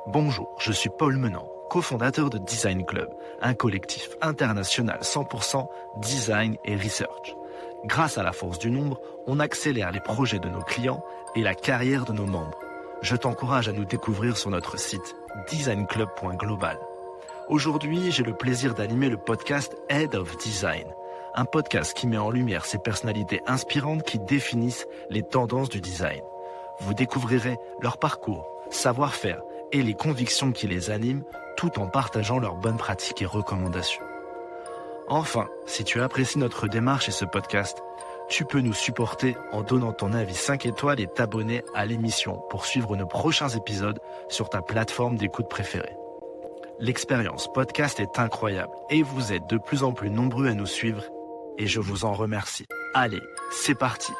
Bonjour, je suis Paul Menant, cofondateur de Design Club, un collectif international 100% design et research. Grâce à la force du nombre, on accélère les projets de nos clients et la carrière de nos membres. Je t'encourage à nous découvrir sur notre site designclub.global. Aujourd'hui, j'ai le plaisir d'animer le podcast Head of Design, un podcast qui met en lumière ces personnalités inspirantes qui définissent les tendances du design. Vous découvrirez leur parcours, savoir-faire et les convictions qui les animent, tout en partageant leurs bonnes pratiques et recommandations. Enfin, si tu apprécies notre démarche et ce podcast, tu peux nous supporter en donnant ton avis 5 étoiles et t'abonner à l'émission pour suivre nos prochains épisodes sur ta plateforme d'écoute préférée. L'expérience podcast est incroyable et vous êtes de plus en plus nombreux à nous suivre et je vous en remercie. Allez, c'est parti.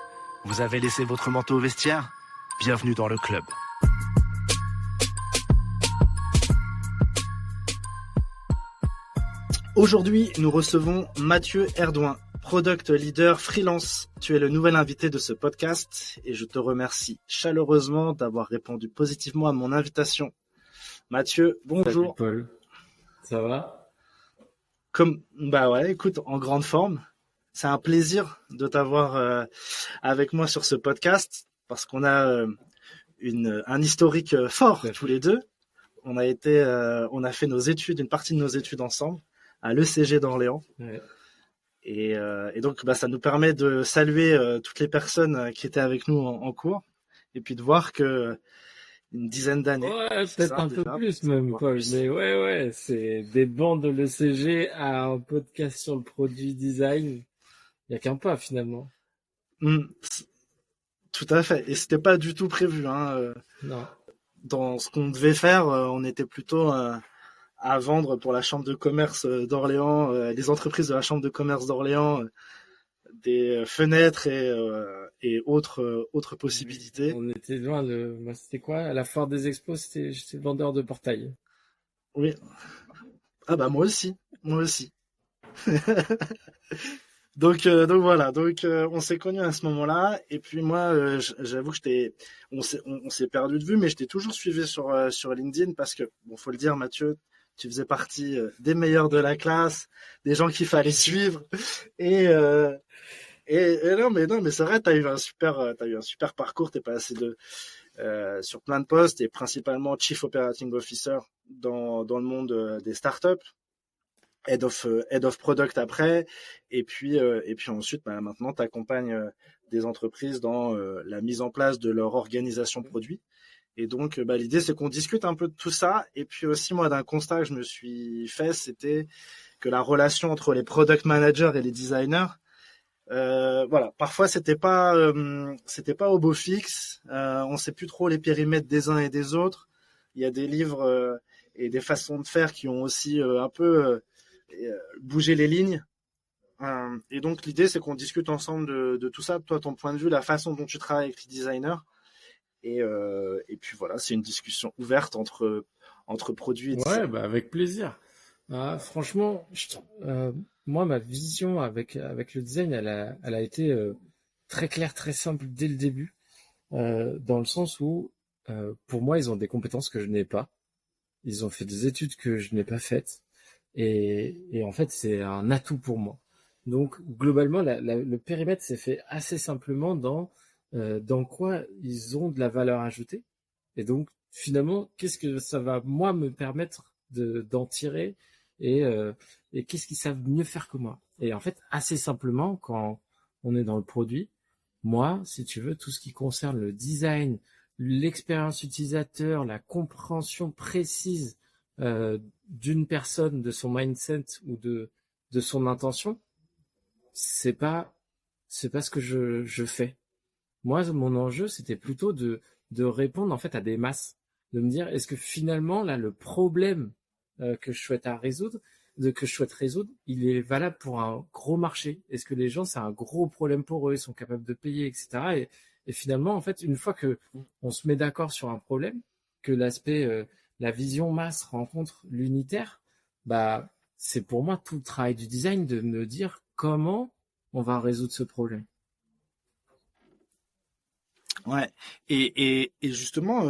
Vous avez laissé votre manteau au vestiaire ? Bienvenue dans le club. Aujourd'hui, nous recevons Mathieu Herdouin, Product Leader Freelance. Tu es le nouvel invité de ce podcast et je te remercie chaleureusement d'avoir répondu positivement à mon invitation. Mathieu, bonjour. Salut Paul, ça va ? Écoute, en grande forme. C'est un plaisir de t'avoir avec moi sur ce podcast parce qu'on a un historique fort tous les deux. On a fait une partie de nos études ensemble à l'ECG d'Orléans. Ouais. Et donc, ça nous permet de saluer toutes les personnes qui étaient avec nous en cours et puis de voir que une dizaine d'années. Ouais, peut-être un peu plus même, Paul. Mais ouais, c'est des bancs de l'ECG à un podcast sur le produit design. Il n'y a qu'un pas finalement. Tout à fait. Et c'était pas du tout prévu. Non. Dans ce qu'on devait faire, on était plutôt à vendre pour la Chambre de commerce d'Orléans, les entreprises de la Chambre de commerce d'Orléans, des fenêtres et autres possibilités. On était loin de... C'était quoi ? À la foire des expos, j'étais vendeur de portail. Oui. Ah bah moi aussi. Donc voilà, on s'est connus à ce moment-là et puis moi j'avoue que on s'est perdu de vue, mais je t'ai toujours suivi sur LinkedIn parce que bon, faut le dire, Mathieu, tu faisais partie des meilleurs de la classe, des gens qu'il fallait suivre et non mais c'est vrai, t'as eu un super parcours, t'es passé sur plein de postes et principalement Chief Operating Officer dans le monde des startups. Head of Product après, et puis ensuite, maintenant, tu accompagnes des entreprises dans la mise en place de leur organisation produit. Et donc, l'idée, c'est qu'on discute un peu de tout ça. Et puis aussi, moi, d'un constat que je me suis fait, c'était que la relation entre les product managers et les designers, parfois, c'était pas au beau fixe. On sait plus trop les périmètres des uns et des autres. Il y a des livres et des façons de faire qui ont aussi un peu bouger les lignes. Et donc, l'idée, c'est qu'on discute ensemble de tout ça, toi, ton point de vue, la façon dont tu travailles avec les designers. Et puis voilà, c'est une discussion ouverte entre produits et design. Ouais, avec plaisir. Franchement, moi, ma vision avec le design, elle a été très claire, très simple dès le début, dans le sens où, pour moi, ils ont des compétences que je n'ai pas. Ils ont fait des études que je n'ai pas faites. Et en fait, c'est un atout pour moi. Donc, globalement, le périmètre s'est fait assez simplement dans quoi ils ont de la valeur ajoutée. Et donc, finalement, qu'est-ce que ça va, moi, me permettre d'en tirer et qu'est-ce qu'ils savent mieux faire que moi. Et en fait, assez simplement, quand on est dans le produit, moi, si tu veux, tout ce qui concerne le design, l'expérience utilisateur, la compréhension précise d'une personne, de son mindset ou de son intention, c'est pas ce que je fais. Moi, mon enjeu, c'était plutôt de répondre en fait à des masses, de me dire est-ce que finalement là le problème que je souhaite résoudre, il est valable pour un gros marché. Est-ce que les gens, c'est un gros problème pour eux, ils sont capables de payer, etc. Et finalement, en fait, une fois que on se met d'accord sur un problème, que l'aspect la vision masse rencontre l'unitaire, c'est pour moi tout le travail du design de me dire comment on va résoudre ce problème. Ouais. Et justement,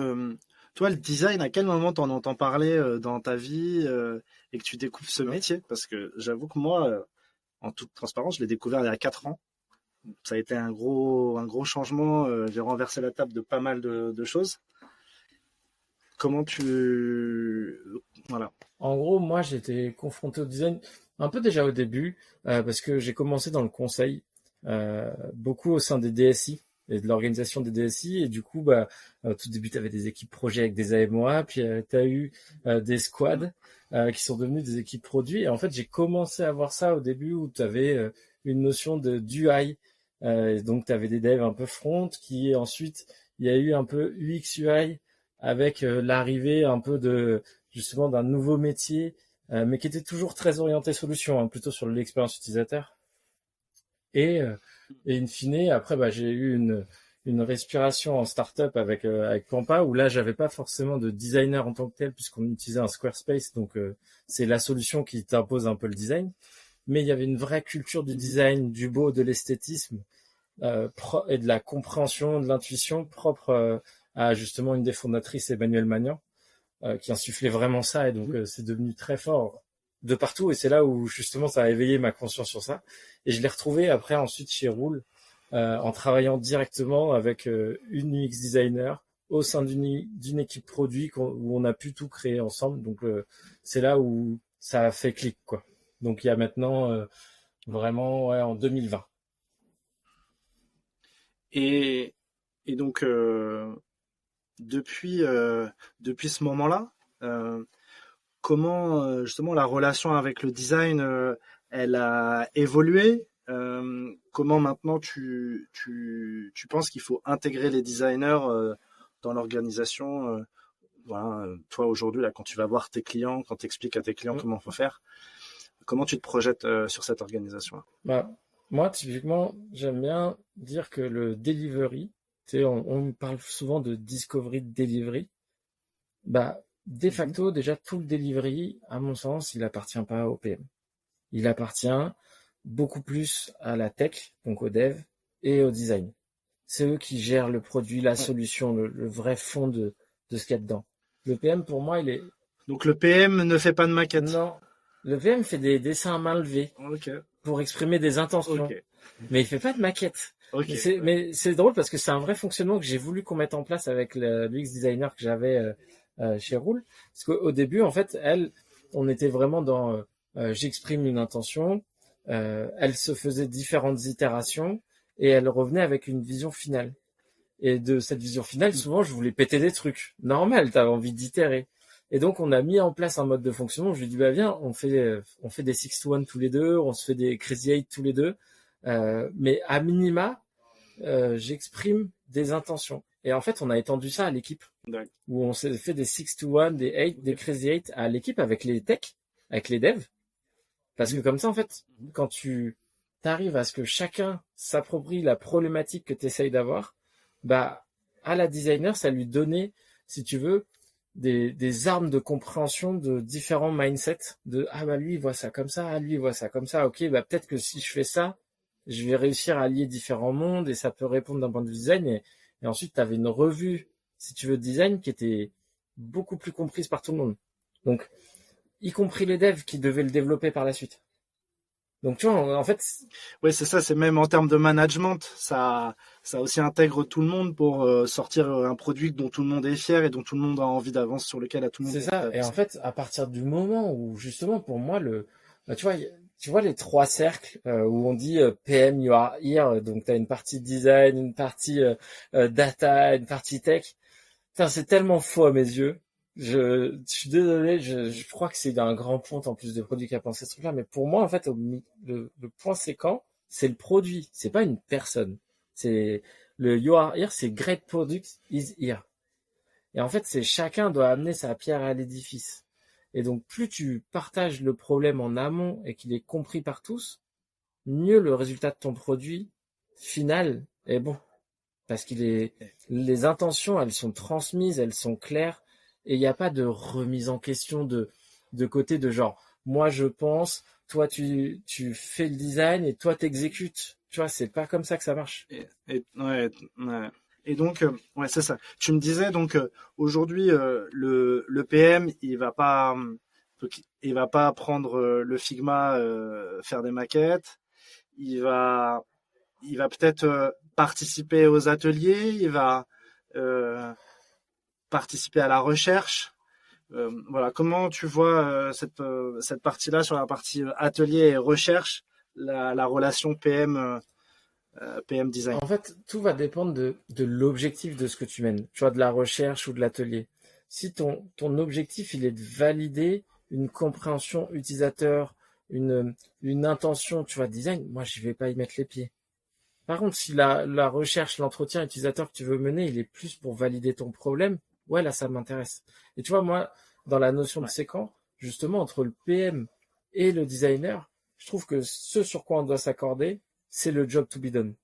Toi, le design, à quel moment t'en entends parler dans ta vie et que tu découvres ce métier? Parce que j'avoue que moi, en toute transparence, je l'ai découvert il y a 4 ans. Ça a été un gros changement. J'ai renversé la table de pas mal de choses. Comment tu... Voilà. En gros, moi, j'étais confronté au design un peu déjà au début, parce que j'ai commencé dans le conseil, beaucoup au sein des DSI et de l'organisation des DSI. Et du coup, bah, au tout début, tu avais des équipes projets avec des AMOA, puis tu as eu des squads qui sont devenus des équipes produits. Et en fait, j'ai commencé à voir ça au début où tu avais une notion de d'UI. Donc, tu avais des devs un peu front qui ensuite, il y a eu un peu UX UI avec l'arrivée un peu de justement d'un nouveau métier, mais qui était toujours très orienté solution, hein, plutôt sur l'expérience utilisateur. Et in fine, après, bah, j'ai eu une respiration en startup avec Pampa, où là, j'avais pas forcément de designer en tant que tel, puisqu'on utilisait un Squarespace, donc c'est la solution qui t'impose un peu le design. Mais il y avait une vraie culture du design, du beau, de l'esthétisme, et de la compréhension, de l'intuition propre à justement une des fondatrices, Emmanuelle Magnan, qui insufflait vraiment ça, et donc c'est devenu très fort de partout, et c'est là où justement ça a éveillé ma conscience sur ça, et je l'ai retrouvé après ensuite chez Roule, en travaillant directement avec une UX designer au sein d'une équipe produit où on a pu tout créer ensemble, donc c'est là où ça a fait clic, quoi. Donc il y a maintenant vraiment en 2020. Et, et donc, depuis, depuis ce moment-là, comment justement la relation avec le design, elle a évolué? Comment maintenant tu penses qu'il faut intégrer les designers dans l'organisation? Voilà, toi aujourd'hui, là, quand tu vas voir tes clients, quand tu expliques à tes clients comment il faut faire, comment tu te projettes sur cette organisation? Bah, moi, typiquement, j'aime bien dire que le delivery, tu sais, on parle souvent de discovery delivery. Bah, de facto, déjà, tout le delivery, à mon sens, il appartient pas au PM. Il appartient beaucoup plus à la tech, donc au dev et au design. C'est eux qui gèrent le produit, la solution, le vrai fond de ce qu'il y a dedans. Le PM, pour moi, il est... Donc le PM ne fait pas de maquette. Non, le PM fait des dessins à main levée Ok. pour exprimer des intentions, Ok. mais il fait pas de maquette. Ok. Mais c'est drôle parce que c'est un vrai fonctionnement que j'ai voulu qu'on mette en place avec l'UX designer que j'avais chez Roule. Parce qu'au début, en fait, on était vraiment dans j'exprime une intention, elle se faisait différentes itérations et elle revenait avec une vision finale. Et de cette vision finale, souvent, je voulais péter des trucs. Normal, t'avais envie d'itérer. Et donc, on a mis en place un mode de fonctionnement. Je lui ai dit, bah, viens, on fait des 6 to 1 tous les deux, on se fait des Crazy 8 tous les deux. Mais à minima, j'exprime des intentions. Et en fait, on a étendu ça à l'équipe. D'accord. Où on s'est fait des 6 to 1, des 8, des Crazy 8 à l'équipe avec les techs, avec les devs. Parce que comme ça, en fait, quand tu arrives à ce que chacun s'approprie la problématique que tu essayes d'avoir, bah, à la designer, ça lui donnait, si tu veux, des armes de compréhension de différents mindsets, de ah bah lui il voit ça comme ça, ah lui il voit ça comme ça, ok, bah peut-être que si je fais ça, je vais réussir à allier différents mondes et ça peut répondre d'un point de vue design, et ensuite tu avais une revue, si tu veux, de design qui était beaucoup plus comprise par tout le monde. Donc, y compris les devs qui devaient le développer par la suite. Donc tu vois, en fait, Oui, c'est ça, c'est même en termes de management, ça aussi intègre tout le monde pour sortir un produit dont tout le monde est fier et dont tout le monde a envie d'avancer, sur lequel à tout le monde. c'est ça. Et en fait, à partir du moment où justement pour moi tu vois les trois cercles où on dit PM you are here, donc tu as une partie design, une partie data, une partie tech. Putain, c'est tellement faux à mes yeux. Je suis désolé, je crois que c'est un grand ponte en plus de produit qui a pensé ce truc-là, mais pour moi en fait le point séquent, c'est le produit, c'est pas une personne. C'est le you are here, c'est great product is here. Et en fait, c'est chacun doit amener sa pierre à l'édifice. Et donc, plus tu partages le problème en amont et qu'il est compris par tous, mieux le résultat de ton produit final est bon. Parce les intentions, elles sont transmises, elles sont claires, et il n'y a pas de remise en question de côté de genre, moi je pense, toi tu fais le design et toi t'exécutes. Tu vois, c'est pas comme ça que ça marche. Ouais, ouais. Et donc, ouais, c'est ça. Tu me disais donc aujourd'hui le PM il va pas prendre le Figma faire des maquettes. Il va il va peut-être participer aux ateliers. Il va euh, participer à la recherche. Voilà, comment tu vois cette partie-là sur la partie atelier et recherche, la relation PM design. En fait, tout va dépendre de l'objectif de ce que tu mènes, tu vois, de la recherche ou de l'atelier. Si ton objectif, il est de valider une compréhension utilisateur, une intention, tu vois, design, moi, je vais pas y mettre les pieds. Par contre, si la recherche, l'entretien utilisateur que tu veux mener, il est plus pour valider ton problème, ouais, là, ça m'intéresse. Et tu vois, moi, dans la notion de Ouais. séquent, justement, entre le PM et le designer, je trouve que ce sur quoi on doit s'accorder, c'est le job to be done.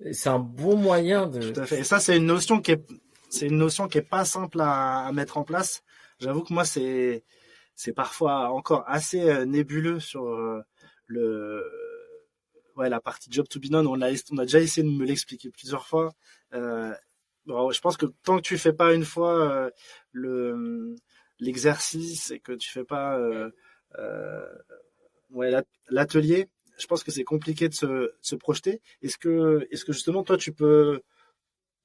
Et c'est un bon moyen Tout de... à fait. Et ça, c'est une notion qui est pas simple à mettre en place. J'avoue que moi, c'est parfois encore assez nébuleux sur le, ouais, la partie job to be done. On a déjà essayé de me l'expliquer plusieurs fois. Euh, bon, je pense que tant que tu fais pas une fois l'exercice et que tu fais pas euh, ouais, l'atelier, je pense que c'est compliqué de se projeter. Est-ce que justement toi tu peux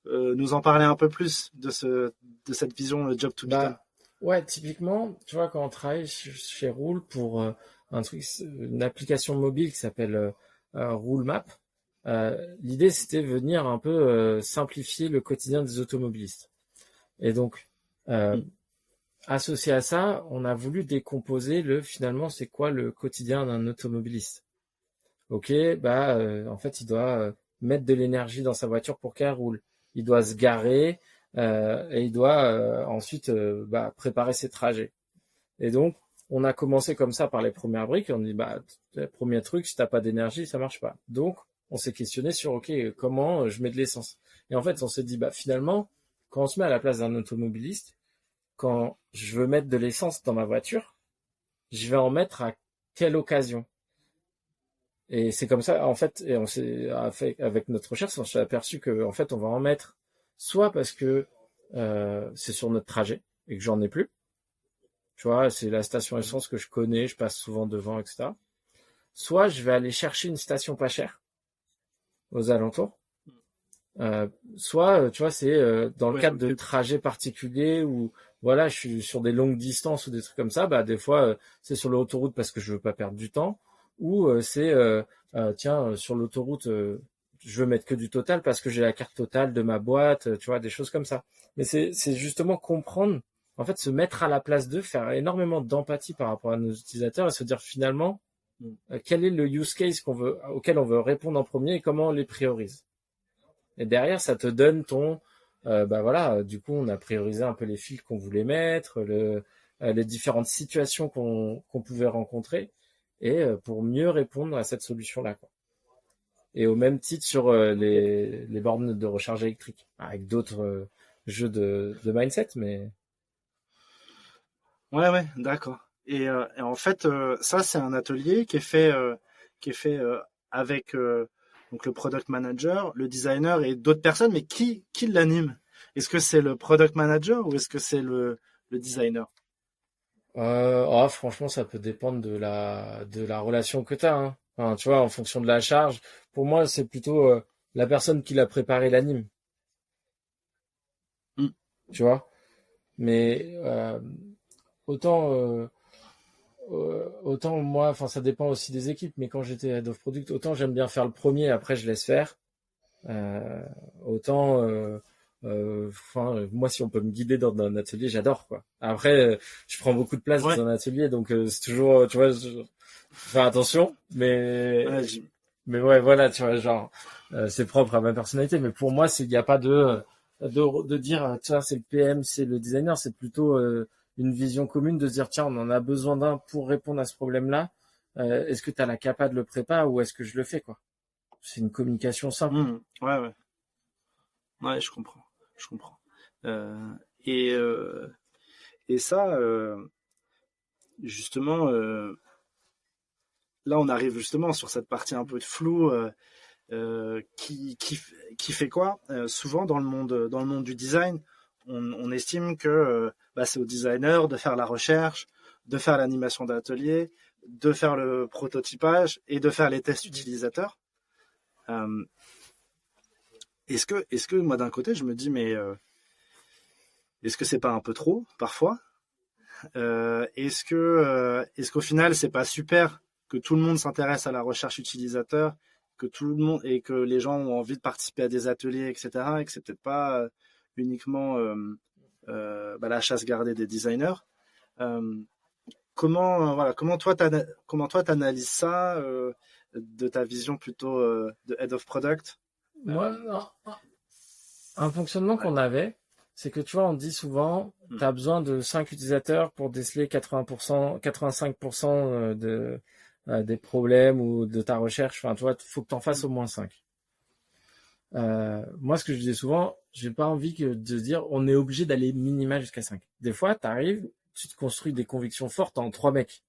nous en parler un peu plus de cette vision job to be done? Bah, ouais, typiquement, tu vois, quand on travaille chez Roule pour un truc, une application mobile qui s'appelle Roule Map, l'idée c'était venir un peu simplifier le quotidien des automobilistes. Et donc, euh, associé à ça, on a voulu décomposer finalement, c'est quoi le quotidien d'un automobiliste. Ok, bah, en fait, il doit mettre de l'énergie dans sa voiture pour qu'elle roule. Il doit se garer et il doit ensuite bah, préparer ses trajets. Et donc, on a commencé comme ça par les premières briques. Et on dit, bah, le premier truc, si t'as pas d'énergie, ça marche pas. Donc, on s'est questionné sur, ok, comment je mets de l'essence. Et en fait, on s'est dit, bah, finalement, quand on se met à la place d'un automobiliste, quand je veux mettre de l'essence dans ma voiture, je vais en mettre à quelle occasion? Et c'est comme ça, en fait, et on s'est fait, avec notre recherche, on s'est aperçu que, en fait, on va en mettre soit parce que c'est sur notre trajet et que j'en ai plus. Tu vois, c'est la station essence que je connais, je passe souvent devant, etc. Soit je vais aller chercher une station pas chère aux alentours. Soit, tu vois, c'est dans le Ouais, cadre de ok. trajets particuliers où, voilà, je suis sur des longues distances ou des trucs comme ça. Bah, des fois, c'est sur l'autoroute parce que je veux pas perdre du temps, ou c'est, tiens, sur l'autoroute, je veux mettre que du Total parce que j'ai la carte Total de ma boîte, tu vois, des choses comme ça. Mais c'est justement comprendre, en fait, se mettre à la place d'eux, faire énormément d'empathie par rapport à nos utilisateurs et se dire finalement, quel est le use case auquel on veut répondre en premier et comment on les priorise. Et derrière, ça te donne bah voilà, du coup, on a priorisé un peu les fils qu'on voulait mettre, les différentes situations qu'on pouvait rencontrer, et pour mieux répondre à cette solution-là, quoi. Et au même titre sur les bornes de recharge électrique, avec d'autres jeux de mindset, mais Ouais, ouais, d'accord. Et en fait, ça, c'est un atelier qui est fait avec donc le product manager, le designer et d'autres personnes, mais qui l'anime? Est-ce que c'est le product manager ou est-ce que c'est le designer? franchement, ça peut dépendre de la relation que tu as, hein. Enfin, tu vois, en fonction de la charge. Pour moi, c'est plutôt la personne qui l'a préparé l'anime, Hmm. tu vois. Mais autant autant moi, enfin ça dépend aussi des équipes, mais quand j'étais head of product, autant j'aime bien faire le premier, après je laisse faire. Euh, autant enfin moi si on peut me guider dans un atelier, j'adore quoi. Après je prends beaucoup de place Ouais, dans un atelier, donc c'est toujours tu vois je fais attention, ouais, mais ouais voilà tu vois genre c'est propre à ma personnalité, mais pour moi c'est il n'y a pas de dire tu vois c'est le PM, c'est le designer, c'est plutôt une vision commune de se dire tiens on en a besoin d'un pour répondre à ce problème-là. Est-ce que tu as la capa de le prépa ou est-ce que je le fais quoi? C'est une communication simple. ouais, ouais, ouais, je comprends, je comprends. Euh, et euh, et ça, justement, là, on arrive justement sur cette partie un peu de flou. Euh, qui, qui, qui fait quoi? Souvent dans le monde du design, on estime que c'est au designer de faire la recherche, de faire l'animation d'atelier, de faire le prototypage et de faire les tests utilisateurs. Est-ce que moi d'un côté je me dis mais est-ce que c'est pas un peu trop parfois? Est-ce qu'au final c'est pas super que tout le monde s'intéresse à la recherche utilisateur, que tout le monde et que les gens ont envie de participer à des ateliers, etc. et que c'est peut-être pas uniquement la chasse gardée des designers. Comment toi t'analyses ça de ta vision plutôt de head of product? Moi, un fonctionnement qu'on avait, c'est que tu vois, on dit souvent, tu as besoin de 5 utilisateurs pour déceler 85% des problèmes ou de ta recherche. Enfin, tu vois, il faut que tu en fasses au moins 5. Moi, ce que je disais souvent, j'ai pas envie de dire on est obligé d'aller minimal jusqu'à 5. Des fois, tu arrives, tu te construis des convictions fortes en 3 mecs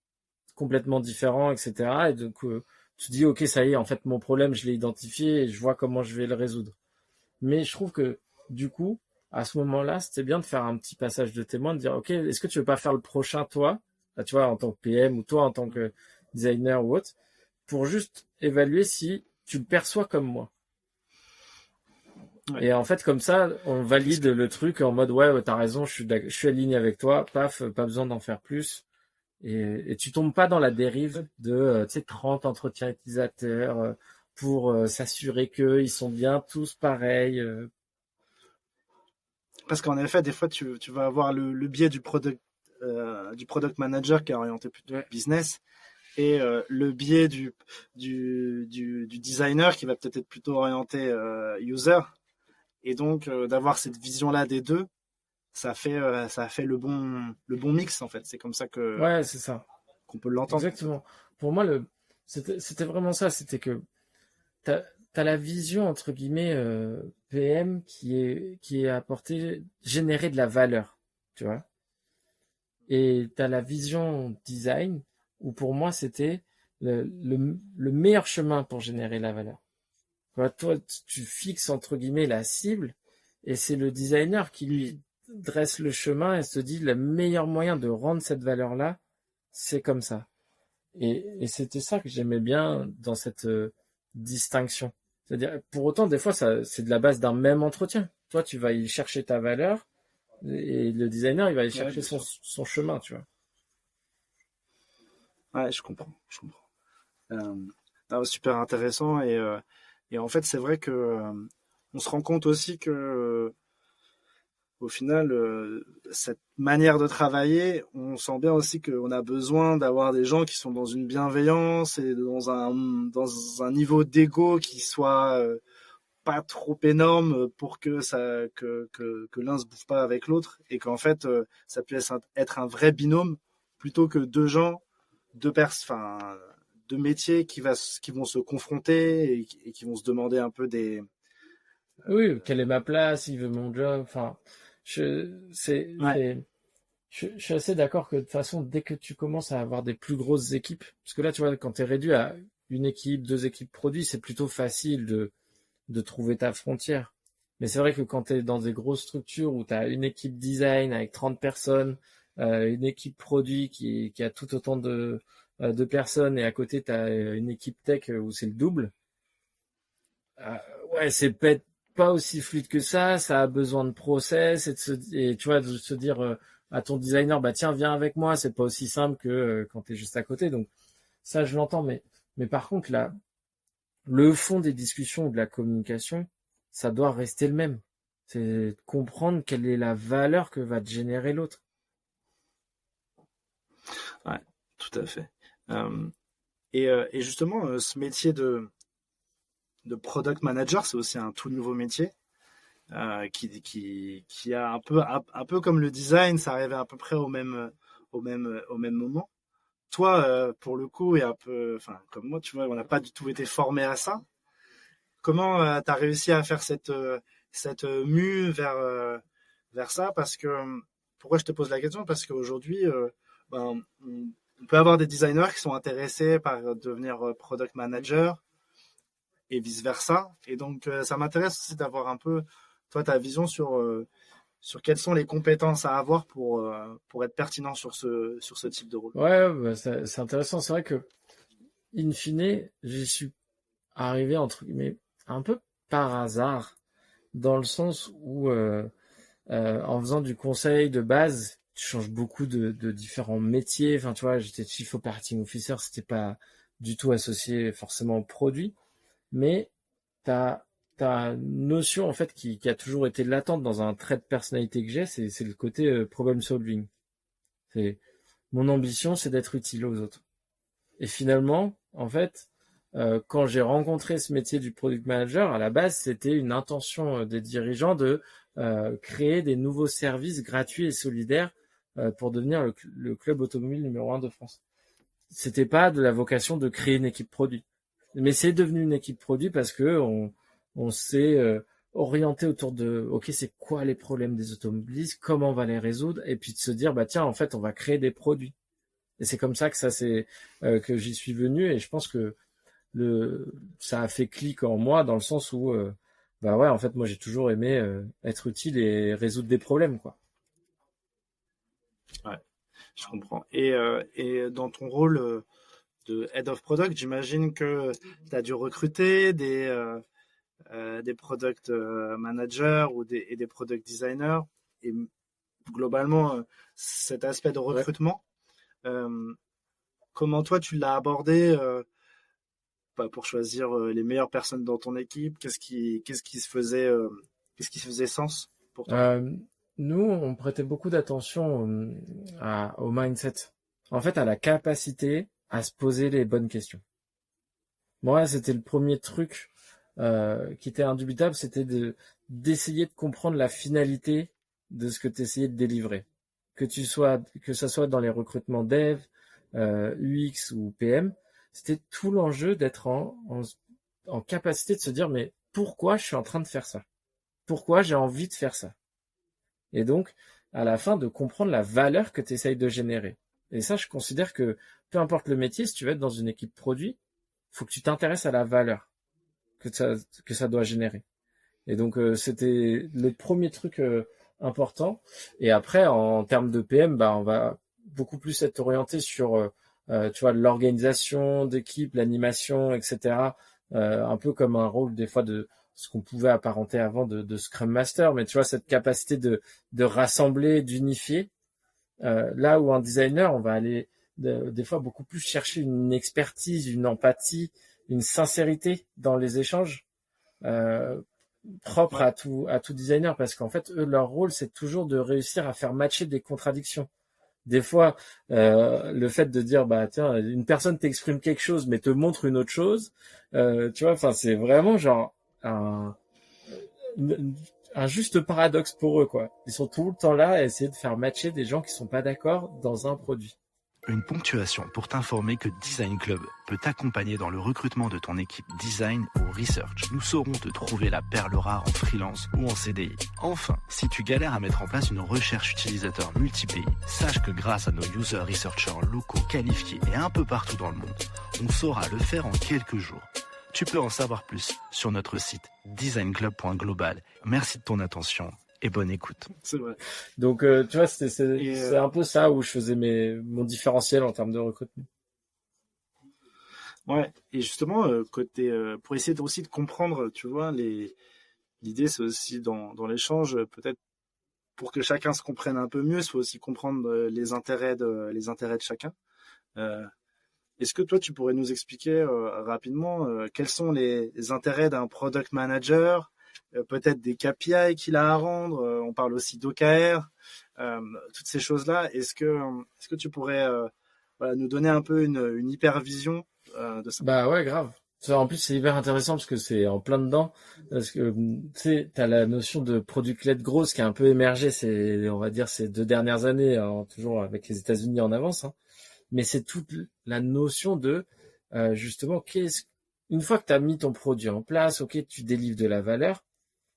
complètement différents, etc. Et donc, tu te dis, ok, ça y est, en fait, mon problème, je l'ai identifié et je vois comment je vais le résoudre. Mais je trouve que, du coup, à ce moment-là, c'était bien de faire un petit passage de témoin, de dire, ok, est-ce que tu veux pas faire le prochain, toi, tu vois, en tant que PM ou toi, en tant que designer ou autre, pour juste évaluer si tu le perçois comme moi. Ouais. Et en fait, comme ça, on valide le truc en mode, ouais, t'as raison, je suis aligné avec toi, paf, pas besoin d'en faire plus. Et tu tombes pas dans la dérive de 30 entretiens utilisateurs pour s'assurer qu'ils sont bien tous pareils. Parce qu'en effet, des fois, tu vas avoir le biais du product manager qui est orienté plutôt business et le biais du designer qui va peut-être être plutôt orienté user. Et donc, d'avoir cette vision-là des deux, ça fait le bon mix en fait. C'est comme ça que c'est ça qu'on peut l'entendre. Exactement. Pour moi, c'était vraiment ça. C'était que t'as la vision entre guillemets PM qui est apportée, générer de la valeur, tu vois. Et t'as la vision design où pour moi c'était le meilleur chemin pour générer la valeur. Toi, tu fixes entre guillemets la cible et c'est le designer qui lui dresse le chemin et se dit le meilleur moyen de rendre cette valeur-là, c'est comme ça. Et c'était ça que j'aimais bien dans cette distinction. C'est-à-dire, pour autant, des fois, c'est de la base d'un même entretien. Toi, tu vas y chercher ta valeur et le designer, il va y chercher son chemin, tu vois. Ouais, je comprends. Super intéressant et en fait, c'est vrai que on se rend compte aussi que au final, cette manière de travailler, on sent bien aussi qu'on a besoin d'avoir des gens qui sont dans une bienveillance et dans un niveau d'ego qui soit pas trop énorme pour que l'un se bouffe pas avec l'autre et qu'en fait ça puisse être un vrai binôme plutôt que deux métiers qui vont se confronter et qui vont se demander un peu des oui, quelle est ma place, il veut mon job, enfin je suis assez d'accord que de toute façon, dès que tu commences à avoir des plus grosses équipes, parce que là, tu vois, quand tu es réduit à une équipe, 2 équipes produits, c'est plutôt facile de trouver ta frontière. Mais c'est vrai que quand tu es dans des grosses structures où tu as une équipe design avec 30 personnes, une équipe produit qui a tout autant de personnes et à côté, tu as une équipe tech où c'est le double, c'est peut-être pas aussi fluide que ça a besoin de process et tu vois, de se dire à ton designer, bah tiens, viens avec moi, c'est pas aussi simple que quand t'es juste à côté. Donc ça, je l'entends, mais par contre, là, le fond des discussions ou de la communication, ça doit rester le même. C'est comprendre quelle est la valeur que va te générer l'autre. Ouais, tout à fait. Et justement, ce métier de product manager, c'est aussi un tout nouveau métier qui a un peu comme le design, ça arrivait à peu près au même moment. Toi, pour le coup, et un peu, enfin comme moi, tu vois, on n'a pas du tout été formé à ça. Comment tu as réussi à faire cette mue vers ça? Parce que pourquoi je te pose la question? Parce qu'aujourd'hui, on peut avoir des designers qui sont intéressés par devenir product manager. et vice versa. Et donc ça m'intéresse aussi d'avoir un peu toi ta vision sur quelles sont les compétences à avoir pour être pertinent sur ce type de rôle. Ouais, bah, c'est intéressant. C'est vrai que, in fine, j'y suis arrivé, entre guillemets, un peu par hasard, dans le sens où, en faisant du conseil de base, tu changes beaucoup de différents métiers. Enfin, tu vois, j'étais Chief Operating Officer, c'était pas du tout associé forcément au produit, mais t'as une notion en fait qui a toujours été latente dans un trait de personnalité que j'ai, c'est le côté problem solving. C'est mon ambition, c'est d'être utile aux autres. Et finalement, en fait, quand j'ai rencontré ce métier du product manager, à la base, c'était une intention des dirigeants de créer des nouveaux services gratuits et solidaires pour devenir le club automobile numéro 1 de France. C'était pas de la vocation de créer une équipe produit. Mais c'est devenu une équipe produit parce que on s'est orienté autour de, ok, c'est quoi les problèmes des automobilistes, comment on va les résoudre, et puis de se dire, bah tiens, en fait, on va créer des produits. Et c'est comme ça que que j'y suis venu, et je pense que ça a fait clic en moi dans le sens où, bah ouais, en fait, moi j'ai toujours aimé être utile et résoudre des problèmes, quoi. Ouais, je comprends. Et dans ton rôle de Head of Product, j'imagine que tu as dû recruter des product managers et des product designers. Et globalement, cet aspect de recrutement, comment toi tu l'as abordé pour choisir les meilleures personnes dans ton équipe? Qu'est-ce qui se faisait sens pour toi? Nous, on prêtait beaucoup d'attention au mindset. En fait, à la capacité à se poser les bonnes questions. Moi, c'était le premier truc qui était indubitable, c'était d'essayer de comprendre la finalité de ce que tu essayais de délivrer. Que ça soit dans les recrutements dev, UX ou PM, c'était tout l'enjeu d'être en capacité de se dire, mais pourquoi je suis en train de faire ça? Pourquoi j'ai envie de faire ça? Et donc, à la fin, de comprendre la valeur que tu essayes de générer. Et ça, je considère que peu importe le métier, si tu veux être dans une équipe produit, faut que tu t'intéresses à la valeur que ça doit générer. Et donc, c'était le premier truc important. Et après, en termes de PM, bah, on va beaucoup plus être orienté sur, tu vois, l'organisation d'équipe, l'animation, etc. Un peu comme un rôle des fois de ce qu'on pouvait apparenter avant de Scrum Master, mais tu vois, cette capacité de rassembler, d'unifier. Là où un designer, on va aller des fois beaucoup plus chercher une expertise, une empathie, une sincérité dans les échanges propres à tout designer, parce qu'en fait, eux, leur rôle, c'est toujours de réussir à faire matcher des contradictions. Des fois, le fait de dire, bah tiens, une personne t'exprime quelque chose, mais te montre une autre chose, tu vois, enfin, c'est vraiment genre un juste paradoxe pour eux, quoi. Ils sont tout le temps là à essayer de faire matcher des gens qui sont pas d'accord dans un produit. Une ponctuation pour t'informer que Design Club peut t'accompagner dans le recrutement de ton équipe design ou research. Nous saurons te trouver la perle rare en freelance ou en CDI. Enfin, si tu galères à mettre en place une recherche utilisateur multi-pays, sache que grâce à nos user researchers locaux qualifiés et un peu partout dans le monde, on saura le faire en quelques jours. Tu peux en savoir plus sur notre site designclub.global. Merci de ton attention et bonne écoute. C'est vrai. Donc, tu vois, c'est un peu ça où je faisais mon différentiel en termes de recrutement. Ouais, et justement, pour essayer aussi de comprendre, tu vois, l'idée, c'est aussi dans l'échange, peut-être pour que chacun se comprenne un peu mieux, il faut aussi comprendre les intérêts de chacun. Est-ce que toi, tu pourrais nous expliquer rapidement quels sont les intérêts d'un product manager, peut-être des KPI qu'il a à rendre, on parle aussi d'OKR, toutes ces choses-là. Est-ce que tu pourrais nous donner un peu une hypervision de ça? Bah ouais, grave. En plus, c'est hyper intéressant parce que c'est en plein dedans. Parce que, tu sais, t'as la notion de product-led growth qui a un peu émergé on va dire, ces 2 dernières années, hein, toujours avec les États-Unis en avance, hein. Mais c'est toute la notion de, justement, une fois que tu as mis ton produit en place, ok, tu délivres de la valeur,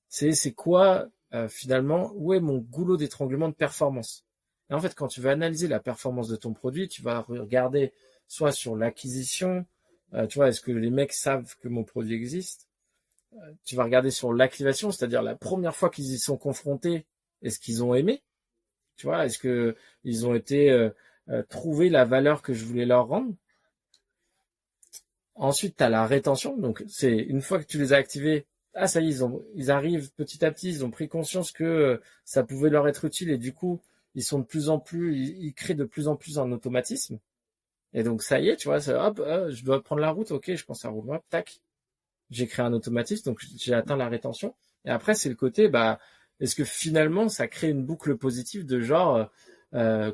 c'est quoi, finalement, où est mon goulot d'étranglement de performance? Et en fait, quand tu vas analyser la performance de ton produit, tu vas regarder soit sur l'acquisition, Tu vois, est-ce que les mecs savent que mon produit existe? Tu vas regarder sur l'activation, c'est-à-dire la première fois qu'ils y sont confrontés, est-ce qu'ils ont aimé? Tu vois, est-ce que ils ont été trouver la valeur que je voulais leur rendre? Ensuite, tu as la rétention. Donc, c'est une fois que tu les as activés, ah ça y est, ils arrivent petit à petit, ils ont pris conscience que ça pouvait leur être utile et du coup, ils sont de plus en plus, ils créent de plus en plus un automatisme. Et donc, ça y est, tu vois, hop, je dois prendre la route, ok, je pense à rouler, hop, tac. J'ai créé un automatisme, donc j'ai atteint la rétention. Et après, c'est le côté, bah, est-ce que finalement, ça crée une boucle positive de genre,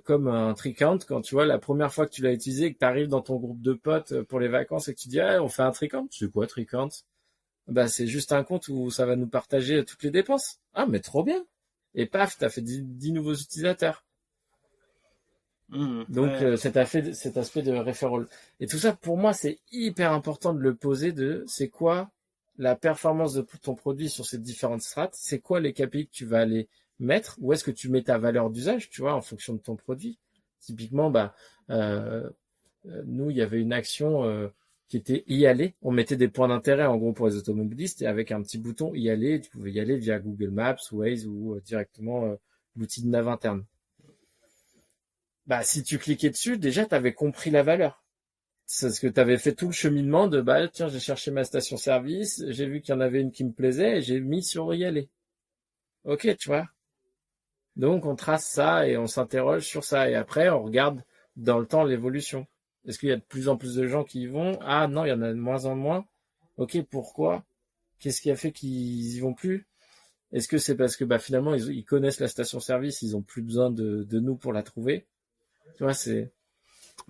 comme un tree count, quand tu vois la première fois que tu l'as utilisé et que tu arrives dans ton groupe de potes pour les vacances et que tu dis, ah, on fait un tree count. C'est quoi, tree count? Bah, c'est juste un compte où ça va nous partager toutes les dépenses. Ah, mais trop bien. Et paf, t'as fait 10 nouveaux utilisateurs. Donc, cet aspect de referral. Et tout ça, pour moi, c'est hyper important de le poser c'est quoi la performance de ton produit sur ces différentes strates, c'est quoi les KPI que tu vas aller mettre, où est-ce que tu mets ta valeur d'usage, tu vois, en fonction de ton produit. Typiquement, bah, nous, il y avait une action qui était y aller. On mettait des points d'intérêt, en gros, pour les automobilistes, et avec un petit bouton y aller, tu pouvais y aller via Google Maps, Waze ou directement l'outil de nav interne. Bah, si tu cliquais dessus, déjà, tu avais compris la valeur. C'est parce que tu avais fait tout le cheminement de, bah, tiens, j'ai cherché ma station-service, j'ai vu qu'il y en avait une qui me plaisait et j'ai mis sur y aller. Ok, tu vois. Donc, on trace ça et on s'interroge sur ça. Et après, on regarde dans le temps l'évolution. Est-ce qu'il y a de plus en plus de gens qui y vont? Ah non, il y en a de moins en moins. Ok, pourquoi? Qu'est-ce qui a fait qu'ils y vont plus? Est-ce que c'est parce que bah, finalement, ils connaissent la station-service, ils ont plus besoin de nous pour la trouver? Tu vois, c'est...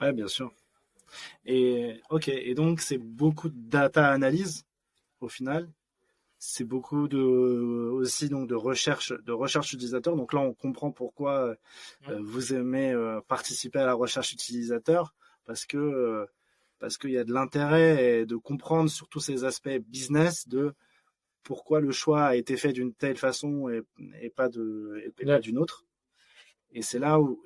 Ouais, bien sûr. Et ok, et donc c'est beaucoup de data analyse au final. C'est beaucoup aussi donc de recherche utilisateur. Donc là, on comprend pourquoi vous aimez participer à la recherche utilisateur parce qu'il y a de l'intérêt et de comprendre sur tous ces aspects business de pourquoi le choix a été fait d'une telle façon et pas d'une autre. Et c'est là où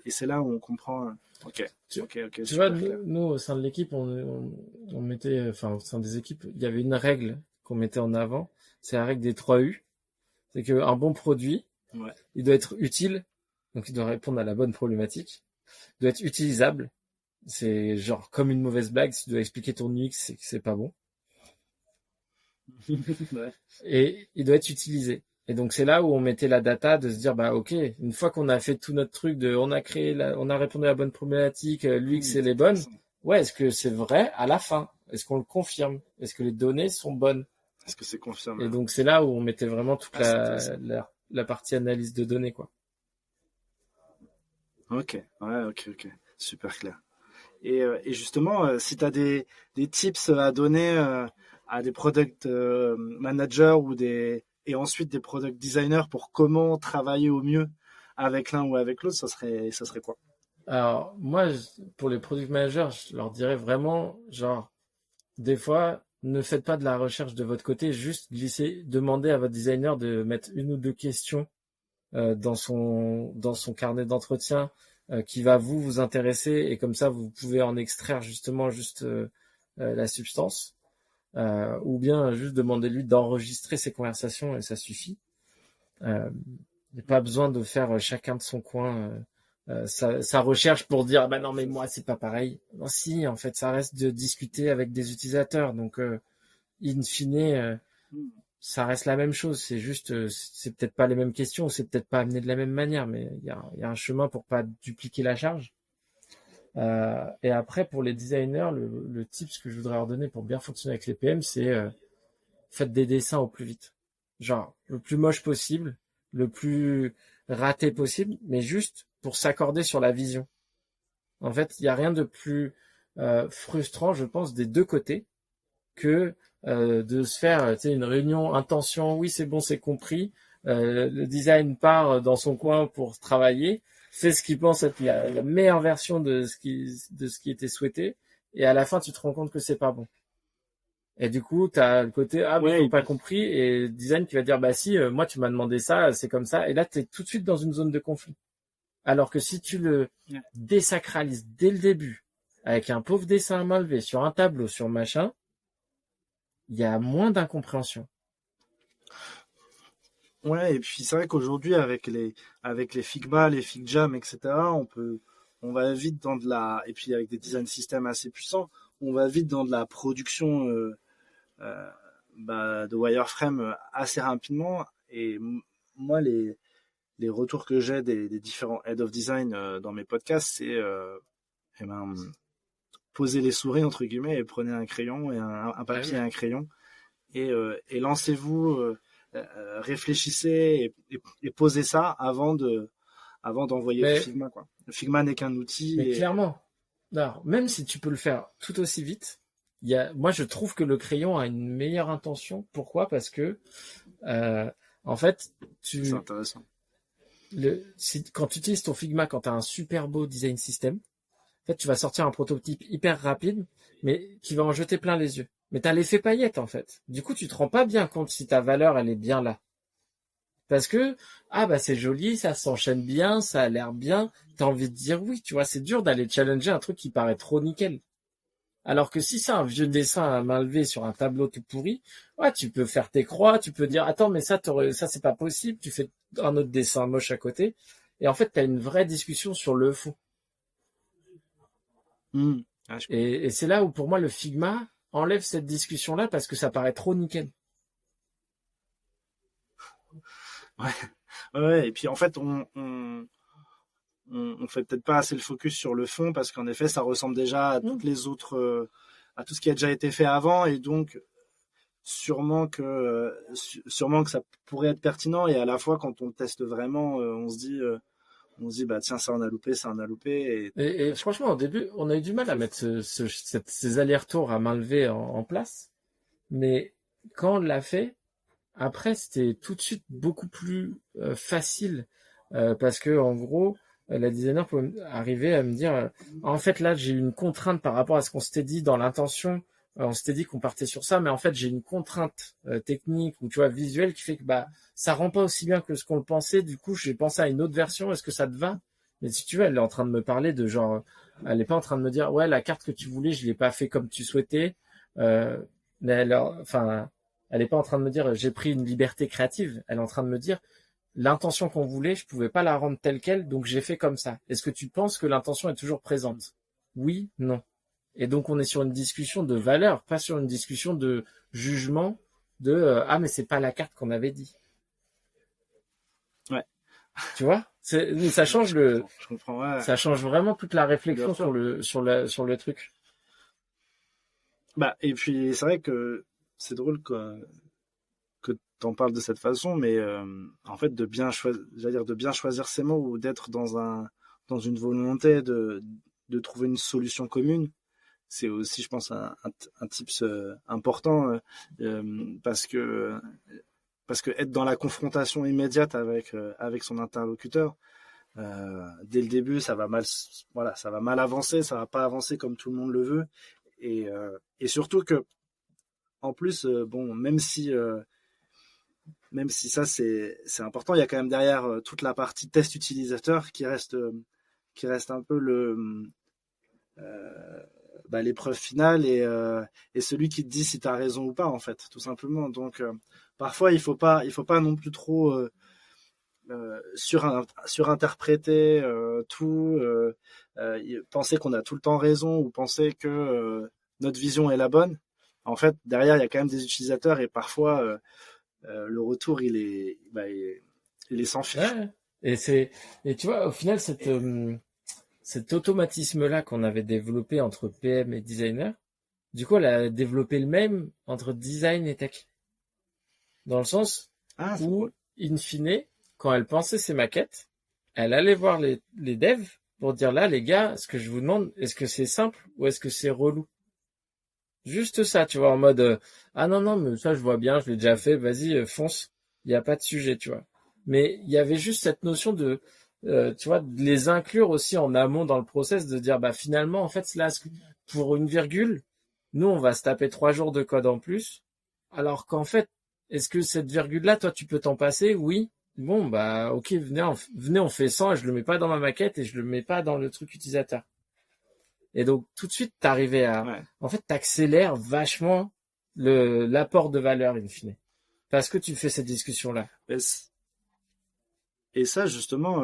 c'est là où on comprend. Ok. Tu vois, nous, au sein de l'équipe, on mettait, enfin, au sein des équipes, il y avait une règle qu'on mettait en avant. C'est la règle des 3 U. C'est qu'un bon produit, il doit être utile. Donc, il doit répondre à la bonne problématique. Il doit être utilisable. C'est genre comme une mauvaise blague. Si tu dois expliquer ton UX, c'est que c'est pas bon. Ouais. Et il doit être utilisé. Et donc, c'est là où on mettait la data de se dire, bah, ok, une fois qu'on a fait tout notre truc on a répondu à la bonne problématique, l'UX c'est les bonnes. Ouais, est-ce que c'est vrai à la fin? Est-ce qu'on le confirme? Est-ce que les données sont bonnes? Est-ce que c'est confirmé? Et donc, c'est là où on mettait vraiment toute la partie analyse de données, quoi. Ok, ouais, ok. Super clair. Et justement, si tu as des tips à donner à des product managers et ensuite des product designers pour comment travailler au mieux avec l'un ou avec l'autre, ça serait quoi? Alors, moi, pour les product managers, je leur dirais vraiment, genre, des fois, ne faites pas de la recherche de votre côté, juste demandez à votre designer de mettre 1 ou 2 questions dans son carnet d'entretien qui va vous intéresser et comme ça, vous pouvez en extraire justement la substance. Ou bien juste demandez-lui d'enregistrer ses conversations et ça suffit. Il n'y a pas besoin de faire chacun de son coin sa recherche pour dire bah non mais moi c'est pas pareil. Non si, en fait ça reste de discuter avec des utilisateurs donc in fine ça reste la même chose. C'est juste c'est peut-être pas les mêmes questions, c'est peut-être pas amené de la même manière, mais il y a un chemin pour pas dupliquer la charge. Et après, pour les designers, le tip que je voudrais leur donner pour bien fonctionner avec les PM, c'est faites des dessins au plus vite. Genre, le plus moche possible, le plus raté possible, mais juste pour s'accorder sur la vision. En fait, il n'y a rien de plus frustrant, je pense, des 2 côtés, que de se faire une réunion intention, oui, c'est bon, c'est compris. Le design part dans son coin pour travailler, fait ce qu'il pense être la meilleure version de ce qui était souhaité, et à la fin tu te rends compte que c'est pas bon. Et du coup t'as le côté mais j'ai pas compris, et le design qui va dire bah si moi tu m'as demandé ça, c'est comme ça, et là t'es tout de suite dans une zone de conflit. Alors que si tu le désacralises dès le début, avec un pauvre dessin à main levée sur un tableau, sur machin, il y a moins d'incompréhension. Ouais, et puis c'est vrai qu'aujourd'hui, avec les Figma, les FigJam, etc., on va vite dans de la, et puis avec des design systems assez puissants, on va vite dans de la production, euh, de wireframe assez rapidement. Et moi, les retours que j'ai des différents head of design dans mes podcasts, c'est, eh ben, posez les souris entre guillemets et prenez un crayon et un papier et un crayon et lancez-vous, réfléchissez et posez ça avant d'envoyer Mais, le Figma, quoi. Le Figma n'est qu'un outil mais et clairement, alors, même si tu peux le faire tout aussi vite, moi je trouve que le crayon a une meilleure intention. Pourquoi? Parce que en fait, c'est intéressant. quand tu utilises ton Figma, quand tu as un super beau design system, en fait, tu vas sortir un prototype hyper rapide, mais qui va en jeter plein les yeux. Mais tu as l'effet paillette, en fait. Du coup, tu te rends pas bien compte si ta valeur, elle est bien là. Parce que, c'est joli, ça s'enchaîne bien, ça a l'air bien, t'as envie de dire oui, tu vois, c'est dur d'aller challenger un truc qui paraît trop nickel. Alors que si c'est un vieux dessin à main levée sur un tableau tout pourri, ouais, tu peux faire tes croix, tu peux dire, attends, mais ça c'est pas possible, tu fais un autre dessin moche à côté. Et en fait, t'as une vraie discussion sur le fond. Et c'est là où, pour moi, le Figma enlève cette discussion-là parce que ça paraît trop nickel. Ouais, et puis en fait, on fait peut-être pas assez le focus sur le fond parce qu'en effet, ça ressemble déjà à toutes les autres, à tout ce qui a déjà été fait avant, et donc sûrement que ça pourrait être pertinent, et à la fois quand on le teste vraiment, on se dit bah tiens, ça on a loupé. Et franchement, au début, on a eu du mal à mettre ces allers-retours à main levée en place, mais quand on l'a fait, après, c'était tout de suite beaucoup plus facile parce que en gros, la designer pouvait arriver à me dire en fait là, j'ai une contrainte par rapport à ce qu'on s'était dit dans l'intention. On s'était dit qu'on partait sur ça, mais en fait, j'ai une contrainte technique ou tu vois visuelle qui fait que ça rend pas aussi bien que ce qu'on le pensait. Du coup, j'ai pensé à une autre version. Est-ce que ça te va? Mais si tu veux, elle est en train de me parler de genre, elle est pas en train de me dire ouais, la carte que tu voulais, je l'ai pas fait comme tu souhaitais. Mais elle est pas en train de me dire j'ai pris une liberté créative. Elle est en train de me dire l'intention qu'on voulait, je pouvais pas la rendre telle quelle, donc j'ai fait comme ça. Est-ce que tu penses que l'intention est toujours présente? Oui, non. Et donc on est sur une discussion de valeur, pas sur une discussion de jugement de mais c'est pas la carte qu'on avait dit. Ouais. Tu vois? Ça change je comprends, ouais. Ça change vraiment toute la réflexion sur le truc. Et puis c'est vrai que c'est drôle que t'en parles de cette façon, mais en fait de bien choisir ses mots, ou d'être dans une volonté de trouver une solution commune, c'est aussi, je pense, un tips important, parce que être dans la confrontation immédiate avec son interlocuteur, dès le début, ça va mal avancer, ça va pas avancer comme tout le monde le veut, et surtout que en plus, même si ça c'est important, il y a quand même derrière toute la partie test utilisateur qui reste un peu l'épreuve finale, et celui qui te dit si tu as raison ou pas, en fait, tout simplement. Donc parfois il faut pas non plus trop surinterpréter tout, penser qu'on a tout le temps raison, ou penser que notre vision est la bonne. En fait, derrière, il y a quand même des utilisateurs, et parfois le retour il est sans fil. Ouais. Et tu vois, au final, cet automatisme-là qu'on avait développé entre PM et designer, du coup, elle a développé le même entre design et tech. Dans le sens où, in fine, quand elle pensait ses maquettes, elle allait voir les devs pour dire là, les gars, ce que je vous demande, est-ce que c'est simple ou est-ce que c'est relou? Juste ça, tu vois, en mode non, mais ça je vois bien, je l'ai déjà fait, vas-y, fonce, il n'y a pas de sujet, tu vois. Mais il y avait juste cette notion de, tu vois, de les inclure aussi en amont dans le process, de dire finalement, en fait, là, pour une virgule, nous on va se taper 3 jours de code en plus, alors qu'en fait, est-ce que cette virgule-là, toi tu peux t'en passer? Oui. Bon, ok, venez, on fait 100, et je le mets pas dans ma maquette et je le mets pas dans le truc utilisateur. Et donc, tout de suite, t'arrivais à, Ouais. en fait, t'accélères vachement l'apport de valeur, in fine. Parce que tu fais cette discussion-là. Et ça, justement,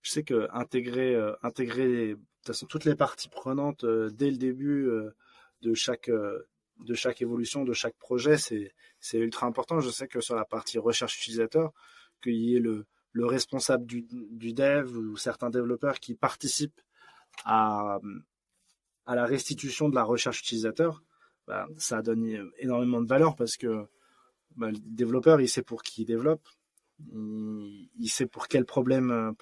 je sais que intégrer de toute façon toutes les parties prenantes dès le début de chaque évolution, de chaque projet, c'est ultra important. Je sais que sur la partie recherche utilisateur, qu'il y ait le responsable du dev ou certains développeurs qui participent à la restitution de la recherche utilisateur, bah, ça donne énormément de valeur parce que bah, le développeur, il sait pour qui il développe. Il sait pour quel problème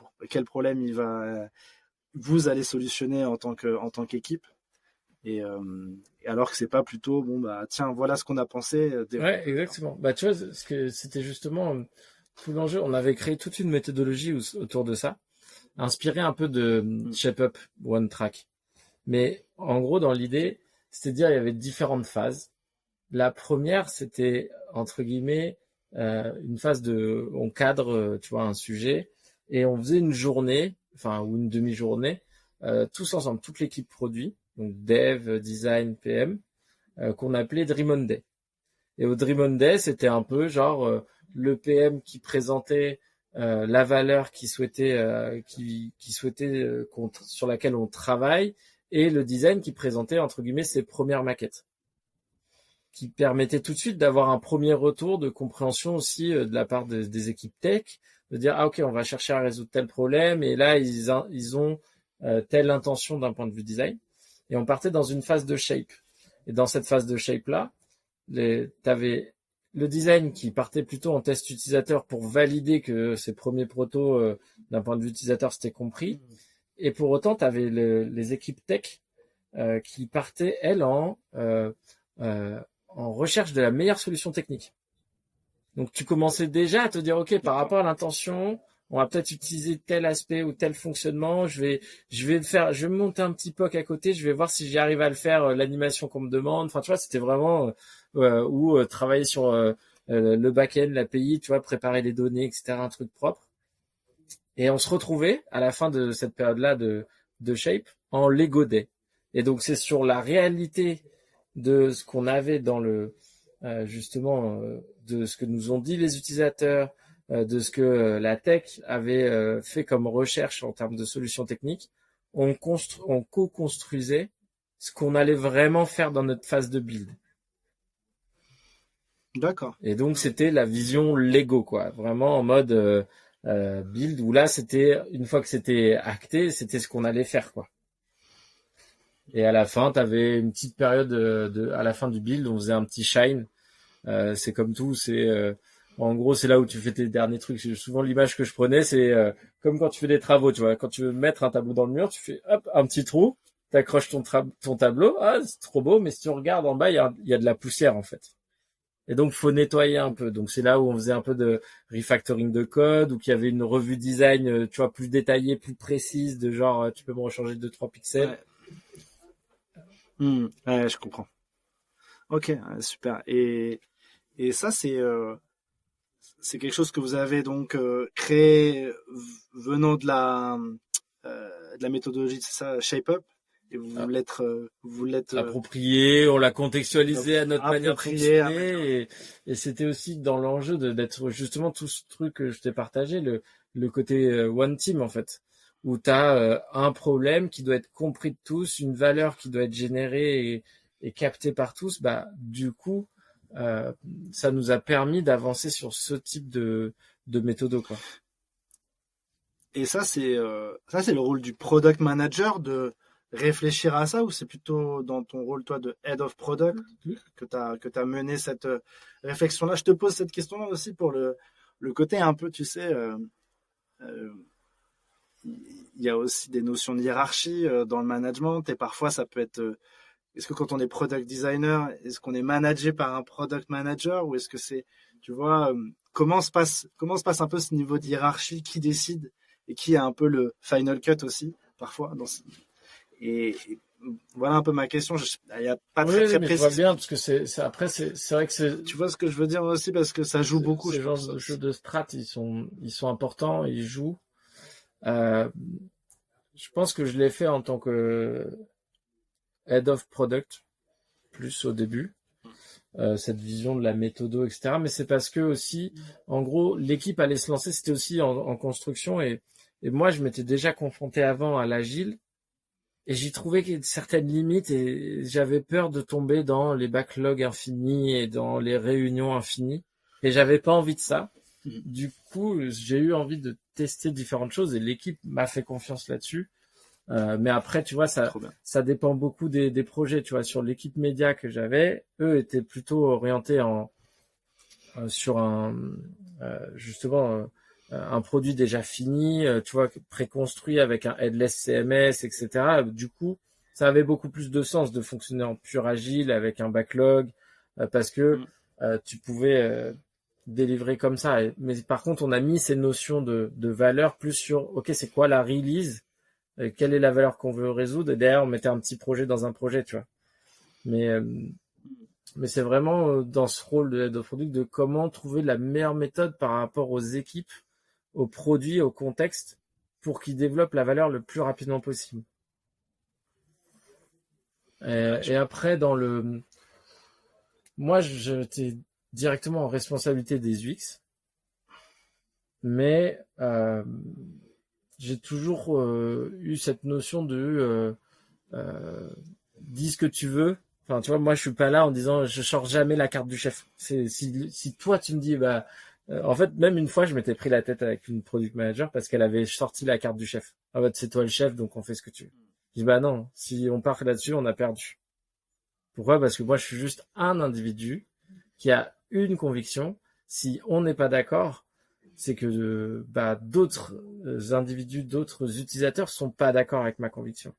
vous allez solutionner en tant qu'équipe. Et alors que c'est pas plutôt bon bah tiens voilà ce qu'on a pensé. Ouais, exactement. Bah tu vois, c'était justement tout l'enjeu. On avait créé toute une méthodologie autour de ça, inspirée un peu de Shape-Up One Track. Mais en gros, dans l'idée, c'est-à-dire il y avait différentes phases. La première, c'était entre guillemets une phase on cadre, tu vois, un sujet et on faisait une journée, enfin ou une demi-journée, tous ensemble, toute l'équipe produit, donc dev, design, PM, qu'on appelait Dream on Day. Et au Dream on Day, c'était un peu genre le PM qui présentait la valeur qu'il souhaitait, sur laquelle on travaille, et le design qui présentait entre guillemets ses premières maquettes, qui permettait tout de suite d'avoir un premier retour de compréhension aussi de la part des équipes tech, de dire ah ok on va chercher à résoudre tel problème et là ils ont telle intention d'un point de vue design, et on partait dans une phase de shape. Et dans cette phase de shape là, t'avais le design qui partait plutôt en test utilisateur pour valider que ces premiers protos d'un point de vue utilisateur c'était compris, et pour autant t'avais les équipes tech qui partaient elles en recherche de la meilleure solution technique. Donc tu commençais déjà à te dire ok, par rapport à l'intention, on va peut-être utiliser tel aspect ou tel fonctionnement, je vais me monter un petit POC à côté, je vais voir si j'y arrive à le faire, l'animation qu'on me demande. Enfin tu vois, c'était vraiment travailler sur le back-end, l'API, tu vois, préparer les données, etc., un truc propre. Et on se retrouvait à la fin de cette période-là de Shape en Lego Day. Et donc c'est sur la réalité de ce qu'on avait dans justement de ce que nous ont dit les utilisateurs, de ce que la tech avait fait comme recherche en termes de solutions techniques, on co-construisait ce qu'on allait vraiment faire dans notre phase de build. D'accord. Et donc c'était la vision Lego, quoi, vraiment en mode build, où là c'était, une fois que c'était acté, c'était ce qu'on allait faire, quoi. Et à la fin, t'avais une petite période à la fin du build, on faisait un petit shine. C'est comme tout, en gros, c'est là où tu fais tes derniers trucs. Souvent, l'image que je prenais, c'est comme quand tu fais des travaux, tu vois. Quand tu veux mettre un tableau dans le mur, tu fais hop, un petit trou, t'accroches ton tableau. Ah, c'est trop beau, mais si tu regardes en bas, il y a de la poussière, en fait. Et donc, faut nettoyer un peu. Donc, c'est là où on faisait un peu de refactoring de code, ou qu'il y avait une revue design, tu vois, plus détaillée, plus précise, de genre, tu peux me rechanger 2-3 pixels. Ouais. Ouais, je comprends. Ok, super. Et ça, c'est quelque chose que vous avez donc créé venant de la méthodologie, c'est ça, ShapeUp, et vous l'êtes approprié, on l'a contextualisé à notre manière de fonctionner, et c'était aussi dans l'enjeu d'être justement tout ce truc que je t'ai partagé, le côté one team en fait, où tu as un problème qui doit être compris de tous, une valeur qui doit être générée et captée par tous. Bah du coup ça nous a permis d'avancer sur ce type de méthode, quoi. Et ça c'est le rôle du product manager de réfléchir à ça, ou c'est plutôt dans ton rôle toi de head of product que t'as mené cette réflexion là? Je te pose cette question là aussi pour le côté un peu, tu sais, il y a aussi des notions de hiérarchie dans le management, et parfois ça peut être est-ce que quand on est product designer, est-ce qu'on est managé par un product manager, ou est-ce que c'est, tu vois, comment se passe un peu ce niveau de hiérarchie, qui décide et qui a un peu le final cut aussi parfois et voilà un peu ma question. Il y a pas très précis. Je vois bien, parce que après c'est vrai que tu vois ce que je veux dire aussi, parce que ça joue beaucoup. Ces genres de jeux de strat, ils sont importants, ils jouent. Je pense que je l'ai fait en tant que head of product plus au début. Cette vision de la méthodo, etc. Mais c'est parce que aussi, en gros, l'équipe allait se lancer, c'était aussi en construction et moi, je m'étais déjà confronté avant à l'agile et j'y trouvais certaines limites et j'avais peur de tomber dans les backlogs infinis et dans les réunions infinies et j'avais pas envie de ça. Du coup, j'ai eu envie de tester différentes choses et l'équipe m'a fait confiance là-dessus. Mais après, tu vois, ça dépend beaucoup des projets. Tu vois, sur l'équipe média que j'avais, eux étaient plutôt orientés sur justement un produit déjà fini, tu vois, préconstruit avec un headless CMS, etc. Du coup, ça avait beaucoup plus de sens de fonctionner en pur agile avec un backlog parce que tu pouvais délivrer comme ça. Mais par contre, on a mis ces notions de valeur plus sur, ok, c'est quoi la release? Quelle est la valeur qu'on veut résoudre et derrière on mettait un petit projet dans un projet, tu vois. Mais c'est vraiment dans ce rôle de head of product de comment trouver la meilleure méthode par rapport aux équipes, aux produits, au contexte pour qu'ils développent la valeur le plus rapidement possible. Et après moi j'étais directement en responsabilité des UX, mais j'ai toujours eu cette notion de dis ce que tu veux. Enfin, tu vois, moi, je suis pas là en disant je change jamais la carte du chef. Si toi tu me dis en fait, même une fois, je m'étais pris la tête avec une product manager parce qu'elle avait sorti la carte du chef. En fait, c'est toi le chef, donc on fait ce que tu veux. Je dis non, si on part là-dessus, on a perdu. Pourquoi? Parce que moi, je suis juste un individu qui a une conviction. Si on n'est pas d'accord, c'est que d'autres individus, d'autres utilisateurs sont pas d'accord avec ma conviction.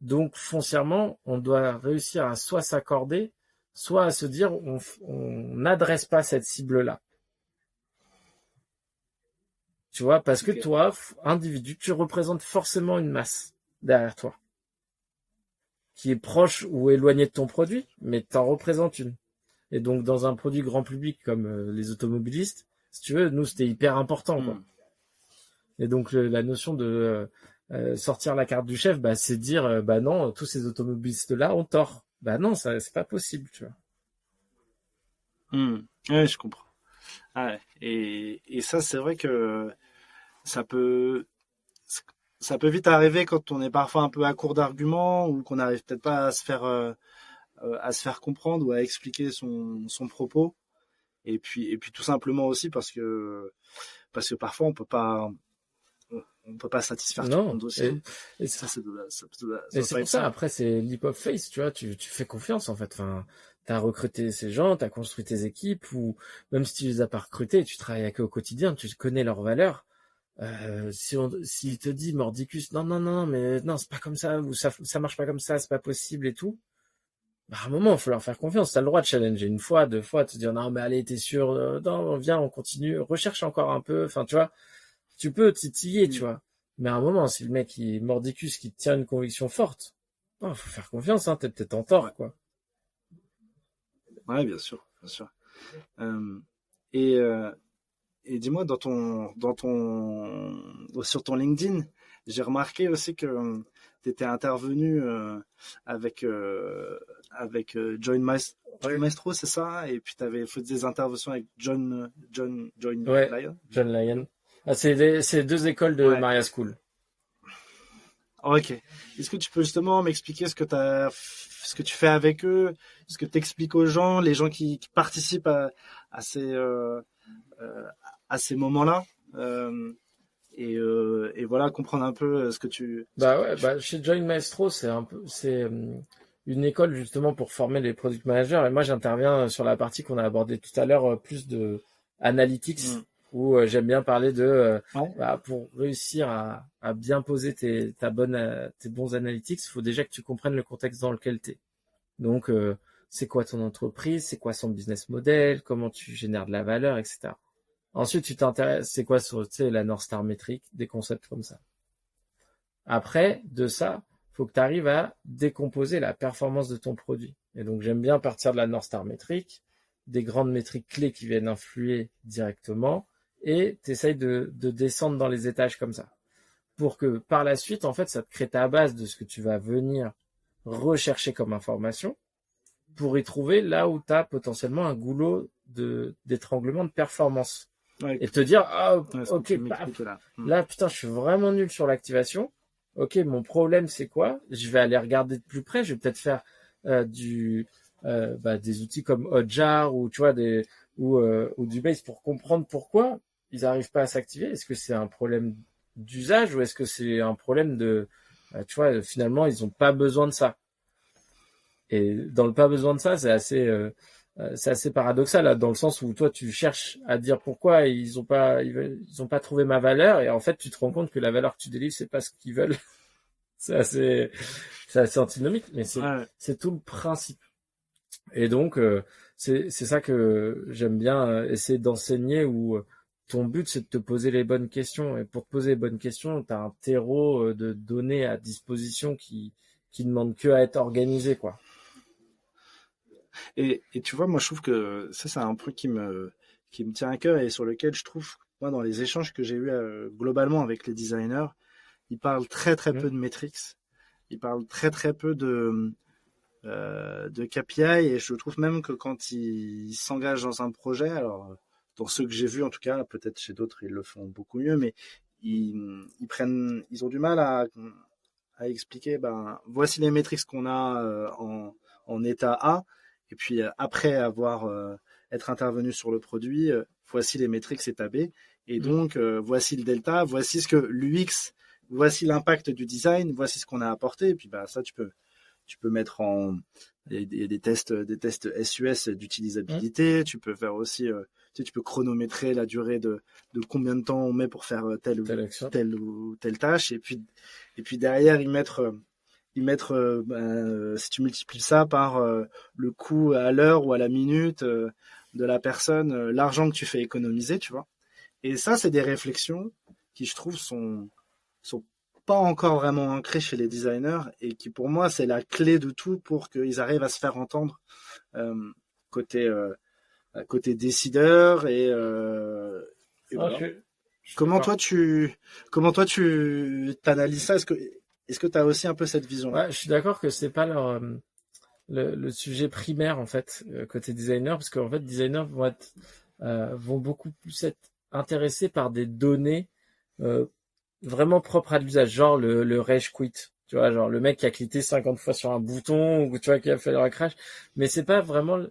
Donc foncièrement, on doit réussir à soit s'accorder, soit à se dire on n'adresse pas cette cible-là. Tu vois, parce que toi, individu, tu représentes forcément une masse derrière toi qui est proche ou éloignée de ton produit, mais t'en représentes une. Et donc dans un produit grand public comme les automobilistes, si tu veux, nous, c'était hyper important, quoi. Et donc, la notion de sortir la carte du chef, c'est dire, non, tous ces automobilistes-là ont tort. Non, ça, c'est pas possible, tu vois. Ouais, je comprends. Ah, et ça, c'est vrai que ça peut vite arriver quand on est parfois un peu à court d'arguments ou qu'on n'arrive peut-être pas à se faire comprendre ou à expliquer son propos. Et puis tout simplement aussi parce que parfois on peut pas satisfaire tout le monde aussi. Et ça c'est pour ça. Après c'est leap of faith, tu vois, tu fais confiance en fait. Enfin, t'as recruté ces gens, t'as construit tes équipes ou même si tu les as pas recrutés, tu travailles avec eux au quotidien, tu connais leurs valeurs. S'il te dit mordicus, non, mais non, c'est pas comme ça ou ça marche pas comme ça, c'est pas possible et tout. À un moment, il faut leur faire confiance. Tu as le droit de challenger une fois, deux fois, te dire non, mais allez, t'es sûr, non, viens, on continue, recherche encore un peu. Enfin, tu vois, tu peux titiller, tu vois. Mais à un moment, si le mec qui est mordicus, qui tient une conviction forte, il faut faire confiance, hein, t'es peut-être en tort, quoi. Ouais, bien sûr. Et dis-moi, sur ton LinkedIn, j'ai remarqué aussi que tu étais intervenu avec Join Maestro, c'est ça? Et puis tu avais fait des interventions avec John Lyon. John Lyon. Ah, c'est deux écoles de Maria School. Ok. Est-ce que tu peux justement m'expliquer ce que tu fais avec eux, ce que tu expliques aux gens, les gens qui participent à ces moments-là, et voilà, comprendre un peu ce que tu. Chez Join Maestro, c'est une école justement pour former les product managers. Et moi, j'interviens sur la partie qu'on a abordée tout à l'heure, plus de analytics, où j'aime bien parler de pour réussir à bien poser tes bons analytics, il faut déjà que tu comprennes le contexte dans lequel tu es. Donc, c'est quoi ton entreprise, c'est quoi son business model, comment tu génères de la valeur, etc. Ensuite, tu t'intéresses, c'est quoi la North Star métrique, des concepts comme ça. Après, de ça, faut que tu arrives à décomposer la performance de ton produit. Et donc, j'aime bien partir de la North Star métrique, des grandes métriques clés qui viennent influer directement, et tu essayes de descendre dans les étages comme ça. Pour que, par la suite, en fait, ça te crée ta base de ce que tu vas venir rechercher comme information pour y trouver là où tu as potentiellement un goulot d'étranglement de performance. Ouais, Et te dire, ah, ouais, ce que ok, tu m'expliques là. là, putain, je suis vraiment nul sur l'activation. Ok, mon problème, c'est quoi? Je vais aller regarder de plus près. Je vais peut-être faire des outils comme Hotjar ou tu vois ou du Base pour comprendre pourquoi ils n'arrivent pas à s'activer. Est-ce que c'est un problème d'usage ou est-ce que c'est un problème tu vois, finalement, ils n'ont pas besoin de ça. Et dans le pas besoin de ça, c'est assez paradoxal là, dans le sens où toi tu cherches à dire pourquoi ils ont pas trouvé ma valeur et en fait tu te rends compte que la valeur que tu délivres c'est pas ce qu'ils veulent. c'est assez antinomique, mais c'est tout le principe. Et donc c'est ça que j'aime bien essayer d'enseigner où ton but c'est de te poser les bonnes questions et pour te poser les bonnes questions tu as un terreau de données à disposition qui demande que à être organisé quoi. Et tu vois, moi, je trouve que ça, c'est un truc qui me tient à cœur et sur lequel je trouve, moi, dans les échanges que j'ai eus globalement avec les designers, ils parlent très, très peu de métriques. Ils parlent très, très peu de KPI et je trouve même que quand ils s'engagent dans un projet, alors, dans ceux que j'ai vus, en tout cas, peut-être chez d'autres, ils le font beaucoup mieux, mais ils ont du mal à expliquer, voici les métriques qu'on a en état A. Et puis après être intervenu sur le produit, voici les métriques état B. Et donc voici le delta, voici ce que l'UX, voici l'impact du design, voici ce qu'on a apporté. Et puis ça tu peux mettre des tests SUS d'utilisabilité. Tu peux faire aussi, tu peux chronométrer la durée de combien de temps on met pour faire telle ou telle tâche. Et puis derrière y mettre si tu multiplies ça par le coût à l'heure ou à la minute de la personne, l'argent que tu fais économiser, tu vois. Et ça, c'est des réflexions qui, je trouve, sont pas encore vraiment ancrées chez les designers et qui, pour moi, c'est la clé de tout pour qu'ils arrivent à se faire entendre côté décideur et voilà. Comment toi tu t'analyses ça? Est-ce que tu as aussi un peu cette vision? Ouais, je suis d'accord que c'est pas le sujet primaire en fait côté designer parce qu'en fait designers vont beaucoup plus être intéressés par des données vraiment propres à l'usage, genre le rage quit, tu vois, genre le mec qui a cliqué 50 fois sur un bouton ou tu vois qui a fait un crash, mais c'est pas vraiment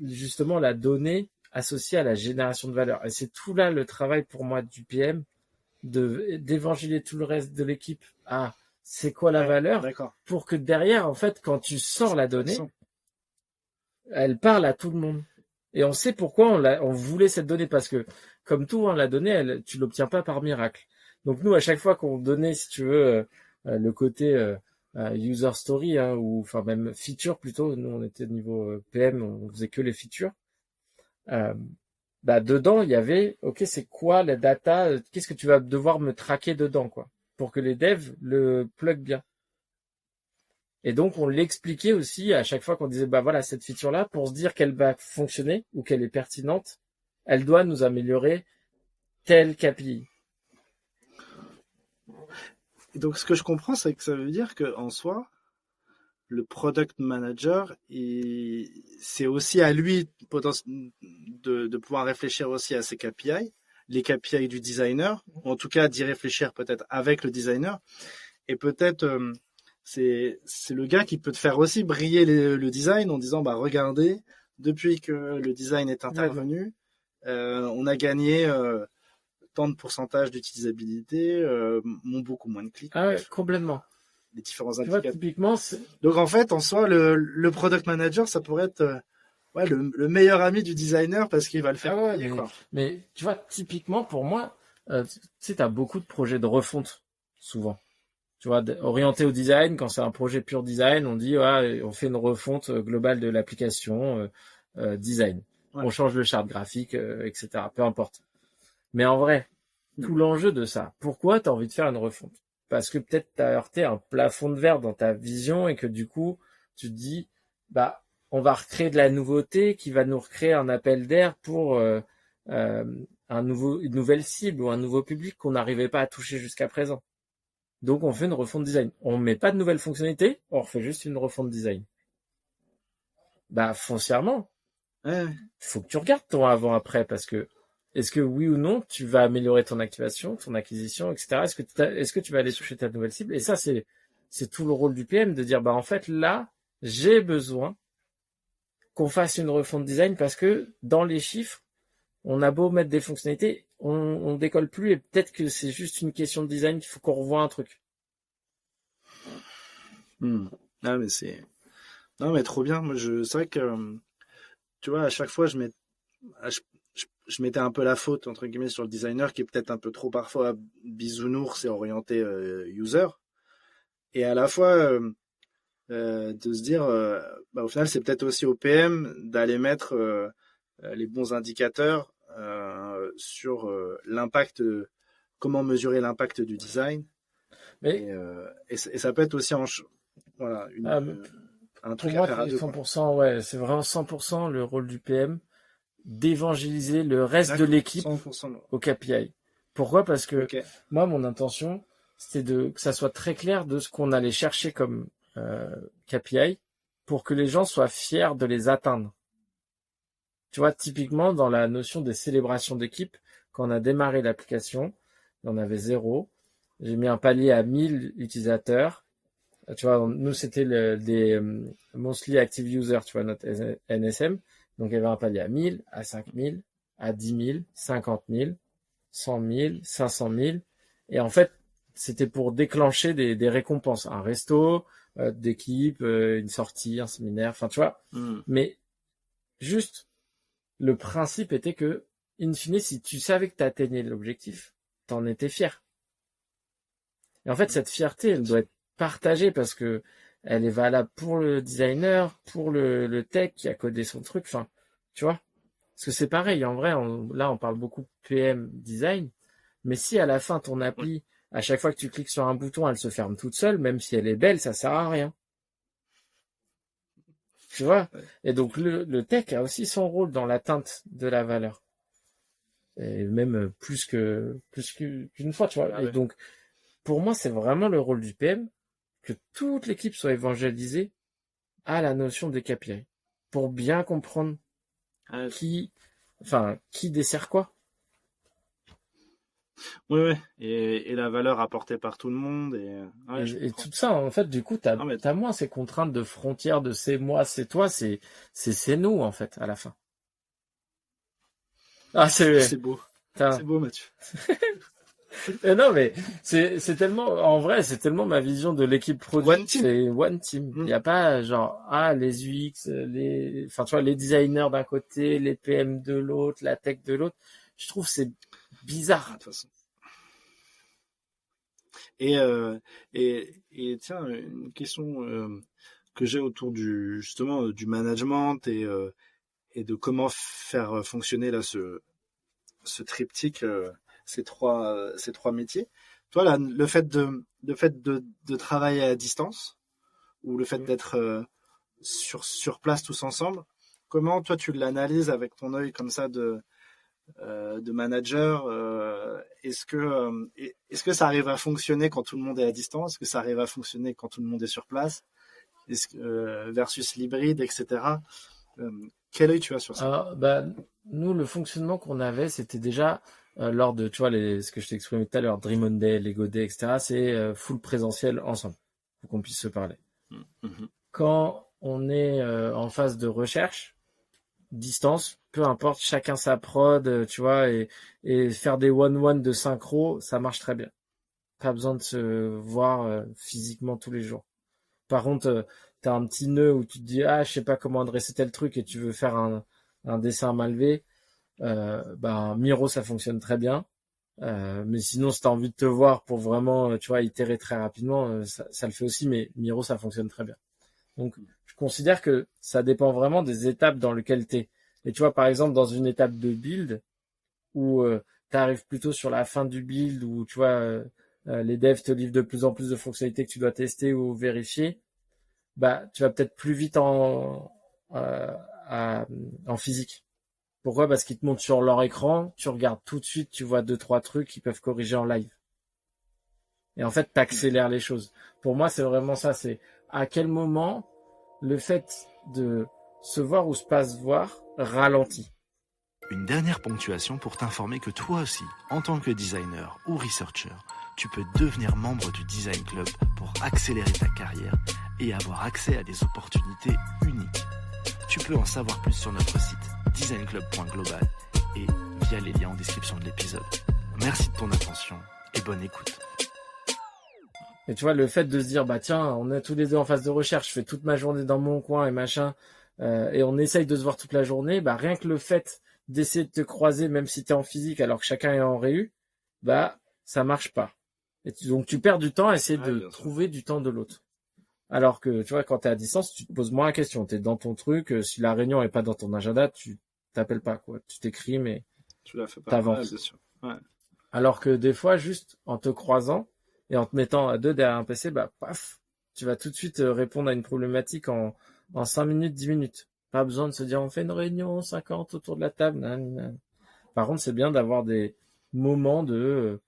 justement la donnée associée à la génération de valeur. Et c'est tout là le travail pour moi du PM d'évangéliser tout le reste de l'équipe à c'est quoi la valeur pour que derrière, en fait, quand tu sors la donnée, elle parle à tout le monde. Et on sait pourquoi on voulait cette donnée parce que, comme tout, la donnée, tu l'obtiens pas par miracle. Donc nous, à chaque fois qu'on donnait, si tu veux, le côté user story, ou enfin même feature plutôt, nous on était niveau PM, on faisait que les features. Dedans, il y avait, ok, c'est quoi la data, qu'est-ce que tu vas devoir me traquer dedans, quoi, pour que les devs le plug bien. Et donc, on l'expliquait aussi à chaque fois qu'on disait, voilà, cette feature-là, pour se dire qu'elle va fonctionner ou qu'elle est pertinente, elle doit nous améliorer tel KPI. Et donc, ce que je comprends, c'est que ça veut dire qu'en soi, le product manager, c'est aussi à lui de pouvoir réfléchir aussi à ses KPI, les KPI du designer, ou en tout cas d'y réfléchir peut-être avec le designer. Et peut-être c'est le gars qui peut te faire aussi briller le design en disant regardez, depuis que le design est intervenu, on a gagné tant de pourcentage d'utilisabilité, beaucoup moins de clics. Ah ouais, complètement. Les différents indicateurs. Typiquement, donc en fait, en soi, le product manager, ça pourrait être le meilleur ami du designer parce qu'il va le faire. Mais tu vois, typiquement pour moi, tu sais, t'as beaucoup de projets de refonte souvent. Tu vois, orienté au design, quand c'est un projet pur design, on dit on fait une refonte globale de l'application design. Ouais. On change le chart graphique, etc. Peu importe. Mais en vrai, tout l'enjeu de ça, pourquoi t'as envie de faire une refonte? Parce que peut-être t'as heurté un plafond de verre dans ta vision et que du coup, tu te dis, on va recréer de la nouveauté qui va nous recréer un appel d'air pour une nouvelle cible ou un nouveau public qu'on n'arrivait pas à toucher jusqu'à présent. Donc, on fait une refonte design. On met pas de nouvelles fonctionnalités, on refait juste une refonte design. Bah, foncièrement, Ouais. faut que tu regardes ton avant-après parce que est-ce que oui ou non, tu vas améliorer ton activation, ton acquisition, etc. Est-ce que tu vas aller toucher ta nouvelle cible? Et ça, c'est tout le rôle du PM de dire, bah, en fait, là, j'ai besoin qu'on fasse une refonte design parce que dans les chiffres, on a beau mettre des fonctionnalités, on décolle plus et peut-être que c'est juste une question de design qu'il faut qu'on revoie un truc. Ah, mais non, mais trop bien. Moi, c'est vrai que, tu vois, à chaque fois, je mettais un peu la faute, entre guillemets, sur le designer qui est peut-être un peu trop parfois bisounours et orienté user. Et à la fois, de se dire, bah, au final, c'est peut-être aussi au PM d'aller mettre les bons indicateurs sur l'impact, comment mesurer l'impact du design. Mais Et ça peut être aussi voilà, un pour truc à moi, faire à c'est deux, quoi. 100%, ouais, c'est vraiment 100% le rôle du PM d'évangéliser le reste de D'accord. l'équipe 100%. au KPI. Pourquoi? Parce que Ok. moi, mon intention, c'était que ça soit très clair de ce qu'on allait chercher comme KPI pour que les gens soient fiers de les atteindre. Tu vois, typiquement, dans la notion des célébrations d'équipe, quand on a démarré l'application, il y en avait 0. J'ai mis un palier à 1000 utilisateurs. Tu vois, nous, c'était des monthly active users, tu vois, notre NSM. Donc, il y avait un palier à 1000, à 5000, à 10 000, 50 000, 100 000, 500 000. Et en fait, c'était pour déclencher des récompenses. Un resto, d'équipe, une sortie, un séminaire, enfin, tu vois. Mais juste, le principe était que, in fine, si tu savais que tu atteignais l'objectif, t'en étais fier. Et en fait, cette fierté, elle doit être partagée parce que elle est valable pour le designer, pour le tech qui a codé son truc, enfin, tu vois. Parce que c'est pareil, en vrai, là, on parle beaucoup PM design, mais si à la fin, ton appli, à chaque fois que tu cliques sur un bouton, elle se ferme toute seule, même si elle est belle, ça sert à rien. Tu vois? Et donc, le tech a aussi son rôle dans l'atteinte de la valeur. Et même plus qu'une fois, tu vois. Ah Et ouais. donc, pour moi, c'est vraiment le rôle du PM que toute l'équipe soit évangélisée à la notion des KPI pour bien comprendre Ah, qui dessert quoi. ouais. Et la valeur apportée par tout le monde. Ouais, je Et comprends. tout ça, en fait, du coup, Non, mais t'as moins ces contraintes de frontières de c'est moi, c'est toi, c'est nous, en fait, à la fin. Ah, c'est beau. putain. C'est beau, Mathieu. Non, mais c'est tellement, en vrai, c'est tellement ma vision de l'équipe produit. One team. C'est one team. Il n'y a pas genre, les UX, enfin, tu vois, les designers d'un côté, les PM de l'autre, la tech de l'autre. Je trouve que c'est bizarre. De toute façon. Et tiens, une question que j'ai autour justement du management et de comment faire fonctionner là ce triptyque, ces trois métiers. Toi, là, le fait de travailler à distance ou le fait d'être sur place tous ensemble, comment toi tu l'analyses avec ton œil comme ça de manager? Est-ce que ça arrive à fonctionner quand tout le monde est à distance? Est-ce que ça arrive à fonctionner quand tout le monde est sur place? Versus l'hybride, etc. Quel œil tu as sur ça? Alors, bah, nous, le fonctionnement qu'on avait, c'était déjà lors de, tu vois, ce que je t'ai exprimé tout à l'heure, Dream on Day, Lego Day, etc. C'est full présentiel ensemble, pour qu'on puisse se parler. Mm-hmm. Quand on est en phase de recherche, distance, peu importe, chacun sa prod, tu vois, et faire des one-one de synchro, ça marche très bien. Pas besoin de se voir physiquement tous les jours. Par contre, t'as un petit nœud où tu te dis, je sais pas comment adresser tel truc et tu veux faire un dessin mal levé, Miro, ça fonctionne très bien. Mais sinon, si t'as envie de te voir pour vraiment, tu vois, itérer très rapidement, ça le fait aussi, mais Miro, ça fonctionne très bien. Donc, je considère que ça dépend vraiment des étapes dans lesquelles t'es. Et tu vois, par exemple, dans une étape de build, où t'arrives plutôt sur la fin du build, où tu vois, les devs te livrent de plus en plus de fonctionnalités que tu dois tester ou vérifier, tu vas peut-être plus vite en physique. Pourquoi? Parce qu'ils te montrent sur leur écran, tu regardes tout de suite, tu vois 2-3 trucs qu'ils peuvent corriger en live. Et en fait, t'accélères les choses. Pour moi, c'est vraiment ça. C'est à quel moment le fait de se voir ou se pas se voir ralentit. Une dernière ponctuation pour t'informer que toi aussi, en tant que designer ou researcher, tu peux devenir membre du Design Club pour accélérer ta carrière et avoir accès à des opportunités uniques. Tu peux en savoir plus sur notre site designclub.global et via les liens en description de l'épisode. Merci de ton attention et bonne écoute. Et tu vois, le fait de se dire, bah tiens, on est tous les deux en phase de recherche, je fais toute ma journée dans mon coin et machin, et on essaye de se voir toute la journée, bah rien que le fait d'essayer de te croiser, même si t'es en physique alors que chacun est en réu, bah ça marche pas. Donc tu perds du temps à essayer de trouver du temps de l'autre. Alors que tu vois, quand t'es à distance, tu te poses moins la question. T'es dans ton truc, si la réunion est pas dans ton agenda, tu t'appelles pas, quoi. Tu t'écris, mais tu la fais pas. T'avances. Ouais, bien sûr. Ouais. Alors que des fois, juste en te croisant et en te mettant à deux derrière un PC, bah paf, tu vas tout de suite répondre à une problématique en 5 minutes, 10 minutes. Pas besoin de se dire on fait une réunion 50 autour de la table. Par contre, c'est bien d'avoir des moments de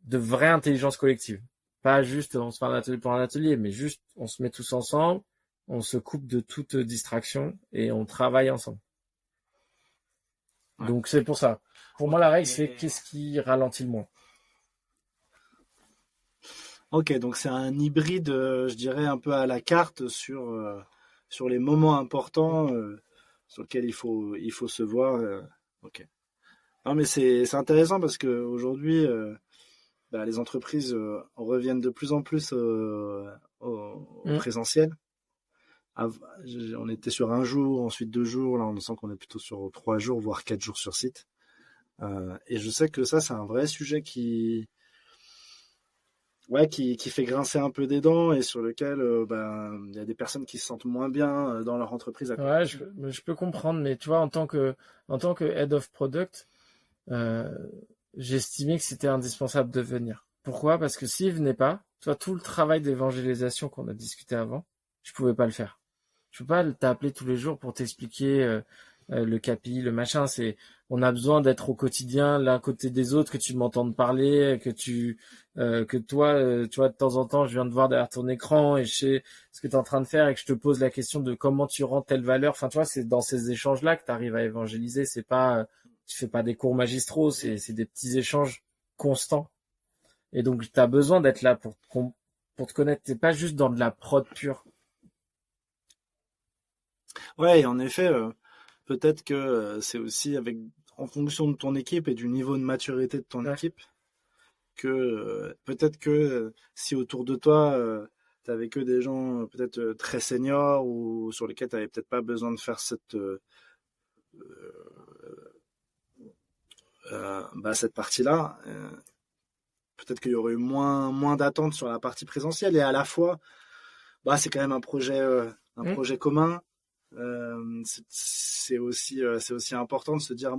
vraie intelligence collective. Pas juste on se fait un atelier pour un atelier, mais juste on se met tous ensemble, on se coupe de toute distraction et on travaille ensemble. Ouais. Donc c'est pour ça. Pour moi, la règle, c'est qu'est-ce qui ralentit le moins. Ok, donc c'est un hybride, je dirais, un peu à la carte sur les moments importants sur lesquels il faut se voir. Ok. Non, mais c'est intéressant parce qu'aujourd'hui, les entreprises reviennent de plus en plus au présentiel. On était sur 1 jour, ensuite 2 jours. Là, on sent qu'on est plutôt sur 3 jours, voire 4 jours sur site. Et je sais que ça, c'est un vrai sujet qui fait grincer un peu des dents et sur lequel y a des personnes qui se sentent moins bien dans leur entreprise. Ouais, je peux comprendre, mais tu vois, en tant que head of product, j'estimais que c'était indispensable de venir. Pourquoi? Parce que s'il venait pas, tu vois, tout le travail d'évangélisation qu'on a discuté avant, je pouvais pas le faire. Je peux pas t'appeler tous les jours pour t'expliquer le KPI, le machin. On a besoin d'être au quotidien l'un côté des autres, que tu m'entendes parler, que toi, tu vois, de temps en temps, je viens de voir derrière ton écran et je sais ce que tu es en train de faire et que je te pose la question de comment tu rends telle valeur. Enfin, tu vois, c'est dans ces échanges-là que tu arrives à évangéliser. C'est pas, tu fais pas des cours magistraux, c'est des petits échanges constants. Et donc, tu as besoin d'être là pour te connaître. T'es pas juste dans de la prod pure. Ouais, et en effet, peut-être que c'est aussi en fonction de ton équipe et du niveau de maturité de ton équipe, que peut-être que si autour de toi, t'avais que des gens peut-être très seniors ou sur lesquels t'avais peut-être pas besoin de faire cette partie-là, peut-être qu'il y aurait eu moins d'attentes sur la partie présentielle et à la fois, c'est quand même un projet projet commun. C'est aussi important de se dire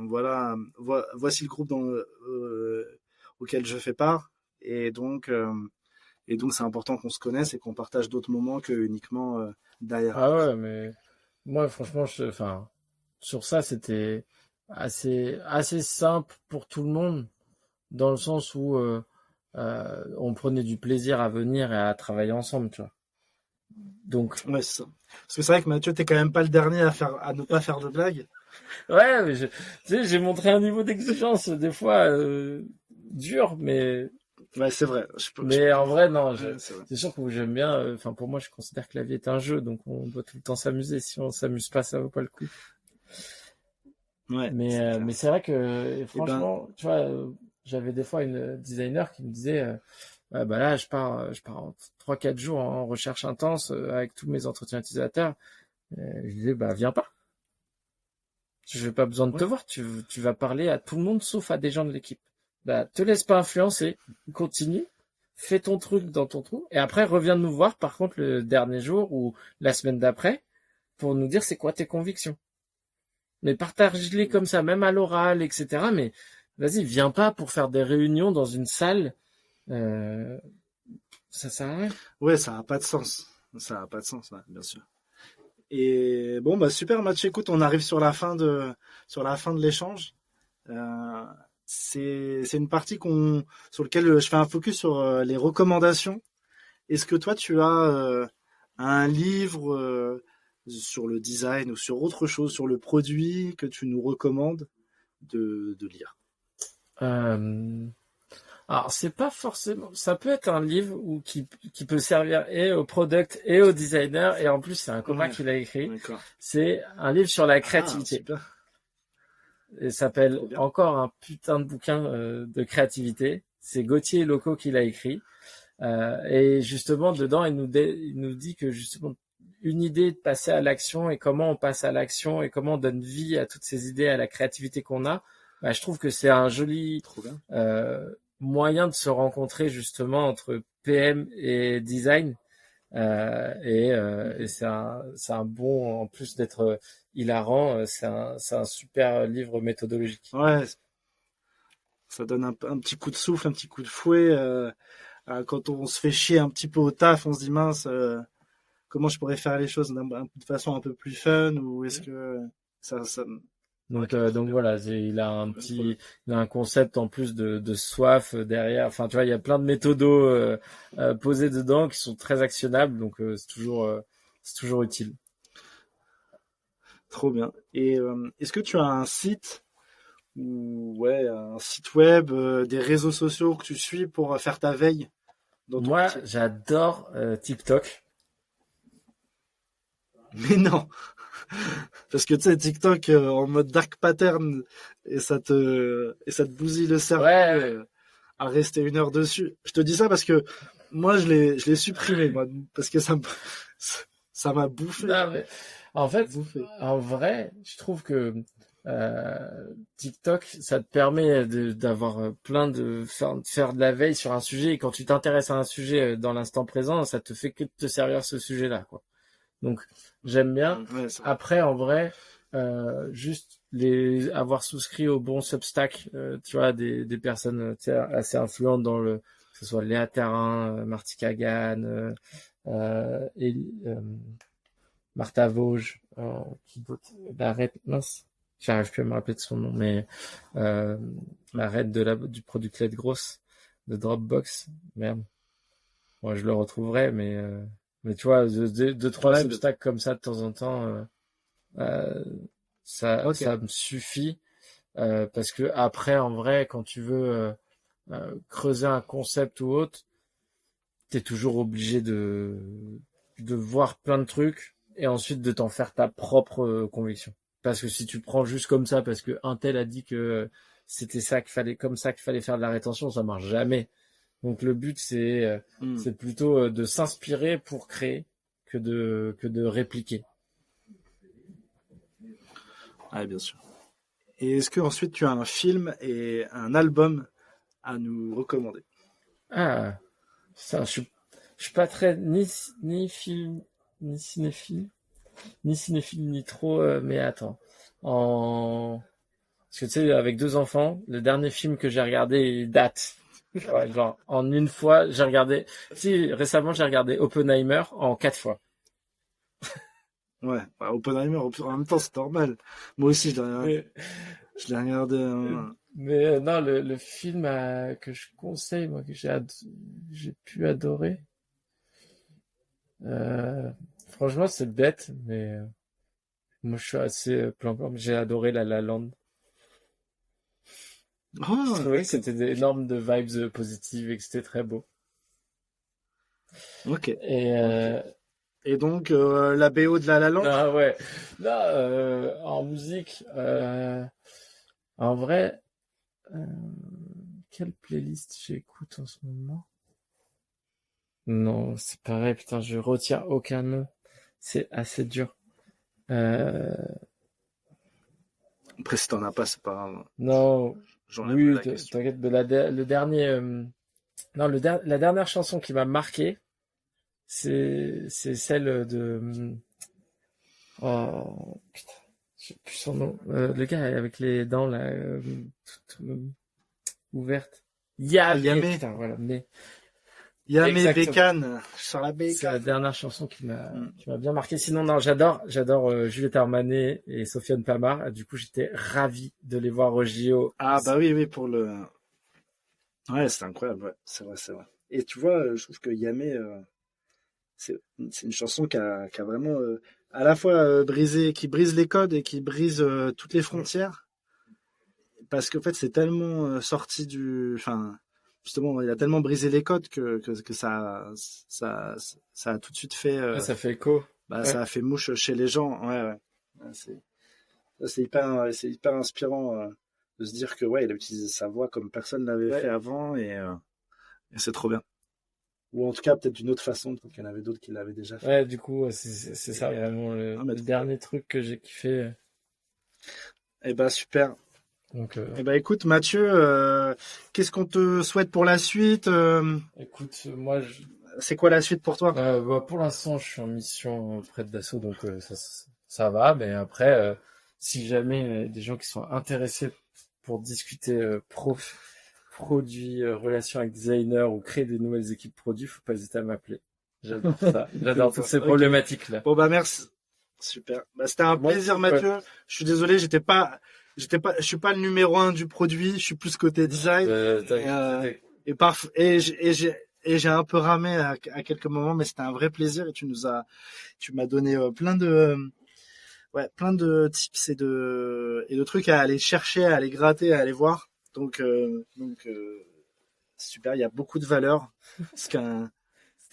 voici le groupe auquel je fais part et donc c'est important qu'on se connaisse et qu'on partage d'autres moments que uniquement derrière. Ah ouais, mais moi franchement sur ça c'était assez simple pour tout le monde dans le sens où on prenait du plaisir à venir et à travailler ensemble, tu vois. Donc ouais, c'est ça. Parce que c'est vrai que Mathieu, t'es quand même pas le dernier à ne pas faire de blagues. Ouais, mais tu sais, j'ai montré un niveau d'exigence des fois dur, mais ouais, c'est vrai. En vrai, non, c'est sûr que j'aime bien. Enfin, pour moi, je considère que la vie est un jeu, donc on doit tout le temps s'amuser. Si on s'amuse pas, ça vaut pas le coup. Ouais. Mais c'est vrai que franchement, tu vois, j'avais des fois une designer qui me disait. Là, je pars en 3-4 jours en recherche intense avec tous mes entretiens utilisateurs. Je disais, viens pas. Je n'ai pas besoin de te voir. Tu vas parler à tout le monde sauf à des gens de l'équipe. Te laisse pas influencer. Continue. Fais ton truc dans ton trou. Et après, reviens nous voir, par contre, le dernier jour ou la semaine d'après pour nous dire c'est quoi tes convictions. Mais partage-les comme ça, même à l'oral, etc. Mais vas-y, viens pas pour faire des réunions dans une salle. Ça sert à rien. Ouais, ça n'a pas de sens. Ça n'a pas de sens, ouais, bien sûr. Et bon, super Mathieu. Écoute, on arrive sur la fin de l'échange. c'est une partie sur laquelle je fais un focus sur les recommandations. Est-ce que toi, tu as un livre sur le design ou sur autre chose, sur le produit que tu nous recommandes de lire? Euh, Alors, c'est pas forcément. Ça peut être un livre qui peut servir et au product et au designer. Et en plus, c'est un copain Ouais, qui l'a écrit. d'accord. C'est un livre sur la Ah, créativité. super. Et ça s'appelle Trop bien. encore un putain de bouquin de créativité. C'est Gauthier Loco qui l'a écrit. Et justement, dedans, il nous dit que justement, une idée de passer à l'action et comment on passe à l'action et comment on donne vie à toutes ces idées, à la créativité qu'on a. Bah, je trouve que c'est un joli Trop bien. moyen de se rencontrer justement entre PM et design. Et c'est un bon, en plus d'être hilarant, c'est un super livre méthodologique. Ouais, ça donne un petit coup de souffle, un petit coup de fouet. Quand on se fait chier un petit peu au taf, on se dit mince, comment je pourrais faire les choses de façon un peu plus fun ou est-ce que ça ouais, trop Donc bien. voilà, Trop bien, trop bien. il a un concept en plus de soif derrière. Enfin, tu vois, il y a plein de méthodos posés dedans qui sont très actionnables, donc c'est toujours utile. Trop bien. Et est-ce que tu as un site ou ouais, un site web, des réseaux sociaux que tu suis pour faire ta veille dans ton Moi, métier? j'adore TikTok. Mais non, parce que tu sais, TikTok en mode dark pattern et ça te bousille le cerveau Ouais, à rester 1 heure dessus. Je te dis ça parce que moi je l'ai supprimé moi parce que ça m'a bouffé, non, mais en fait, bouffé. en vrai, je trouve que TikTok, ça te permet d'avoir de faire de la veille sur un sujet. Et quand tu t'intéresses à un sujet dans l'instant présent, ça te fait que de te servir ce sujet-là, quoi. Donc, j'aime bien. Ouais, ça. Après, en vrai, juste avoir souscrit au bon Substack, tu vois, des personnes tu sais, assez influentes que ce soit Léa Terrain, Marty Kagan, Martha Vosges, qui d'autre, la reine, mince, j'arrive plus à me rappeler de son nom, mais euh, la reine du product led grosse de Dropbox, merde, moi je le retrouverai, mais tu vois, deux, trois Ouais, Substacks comme ça de temps en temps, euh, ok. ça me suffit, parce que après, en vrai, quand tu veux creuser un concept ou autre, t'es toujours obligé de voir plein de trucs et ensuite de t'en faire ta propre conviction. Parce que si tu prends juste comme ça, parce que un tel a dit que c'était ça qu'il fallait, comme ça qu'il fallait faire de la rétention, ça marche jamais. Donc le but Hmm. c'est plutôt de s'inspirer pour créer que de répliquer. Ouais, bien sûr. Et est-ce que ensuite tu as un film et un album à nous recommander? Ah, ça, je suis pas très ni film ni cinéphile ni trop, mais attends. En Parce que tu sais, avec 2 enfants, le dernier film que j'ai regardé, il date. Ouais, genre, en une fois, j'ai regardé. Si, récemment, j'ai regardé Oppenheimer en 4 fois. Ouais, bah, Oppenheimer, en même temps, c'est normal. Moi aussi, Mais, je l'ai regardé. non, le film que je conseille, moi, j'ai pu adorer. Euh, franchement, c'est bête, mais moi, je suis assez plan-plan. Mais j'ai adoré La La Land. Je Oh, trouvais que ok. c'était énorme de vibes positives et que c'était très beau. Ok. Et Ok. Et donc, la BO de La La Land? ah ouais, là, en musique, en vrai, euh, quelle playlist j'écoute en ce moment? Non, c'est pareil, putain, je retiens aucun nom. C'est assez dur. Euh, Après, si t'en as pas, c'est pas grave. non, J'enlèverai oui, la question. t'inquiète, mais le dernier, non, la dernière chanson qui m'a marqué, c'est celle de, oh, putain, je sais plus son nom. Le gars avec les dents là, toutes ouvertes. Ah, Yamé, Yamé. putain, voilà, mais Yamé Exactement. Bécane, sur la C'est bécane. la dernière chanson qui m'a bien marqué. Sinon, non, j'adore Juliette Armanet et Sofiane Pamart. Du coup, j'étais ravi de les voir au JO. Ah bah oui, pour le... Ouais, c'est incroyable, ouais. C'est vrai. Et tu vois, je trouve que Yamé, c'est une chanson qui a vraiment à la fois qui brise les codes et qui brise toutes les frontières. Parce qu'en fait, c'est tellement sorti enfin, justement, il a tellement brisé les codes que ça a tout de suite fait... Ouais, ça fait écho. Bah, Ouais. ça a fait mouche chez les gens. Ouais. C'est hyper inspirant de se dire que ouais, il a utilisé sa voix comme personne l'avait fait avant et c'est trop bien. Ou en tout cas, peut-être d'une autre façon, peut-être qu'il y en avait d'autres qui l'avaient déjà fait. Ouais, du coup, c'est ça vraiment le dernier truc que j'ai kiffé. Eh ben, super. Donc, Eh ben, écoute, Mathieu, qu'est-ce qu'on te souhaite pour la suite écoute, moi, C'est quoi la suite pour toi bah, pour l'instant, je suis en mission auprès de Dassault, donc ça va. Mais après, si jamais il y a des gens qui sont intéressés pour discuter produits, relations avec designers ou créer des nouvelles équipes produits, faut pas hésiter à m'appeler. J'adore ça. J'adore toutes ces Ok. problématiques-là. Bon, bah, merci. Super. Bah, c'était un plaisir, Mathieu. Je suis désolé, je suis pas le numéro 1 du produit, je suis plus côté design. Et j'ai un peu ramé à quelques moments, mais c'était un vrai plaisir et tu m'as donné plein de tips et de trucs à aller chercher, à aller gratter, à aller voir. Donc super, il y a beaucoup de valeur. C'était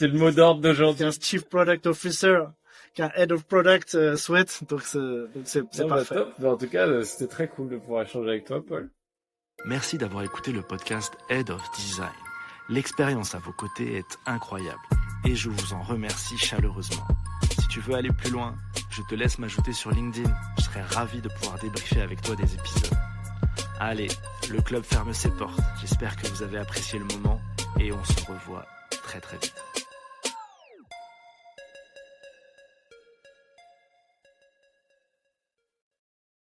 le mot d'ordre d'aujourd'hui. Un Chief Product Officer, qu'un Head of Product souhaite. Donc c'est parfait. Top. Mais en tout cas, c'était très cool de pouvoir échanger avec toi, Paul. Merci d'avoir écouté le podcast Head of Design. L'expérience à vos côtés est incroyable et je vous en remercie chaleureusement. Si tu veux aller plus loin, je te laisse m'ajouter sur LinkedIn. Je serai ravi de pouvoir débriefer avec toi des épisodes. Allez, le club ferme ses portes. J'espère que vous avez apprécié le moment et on se revoit très très vite.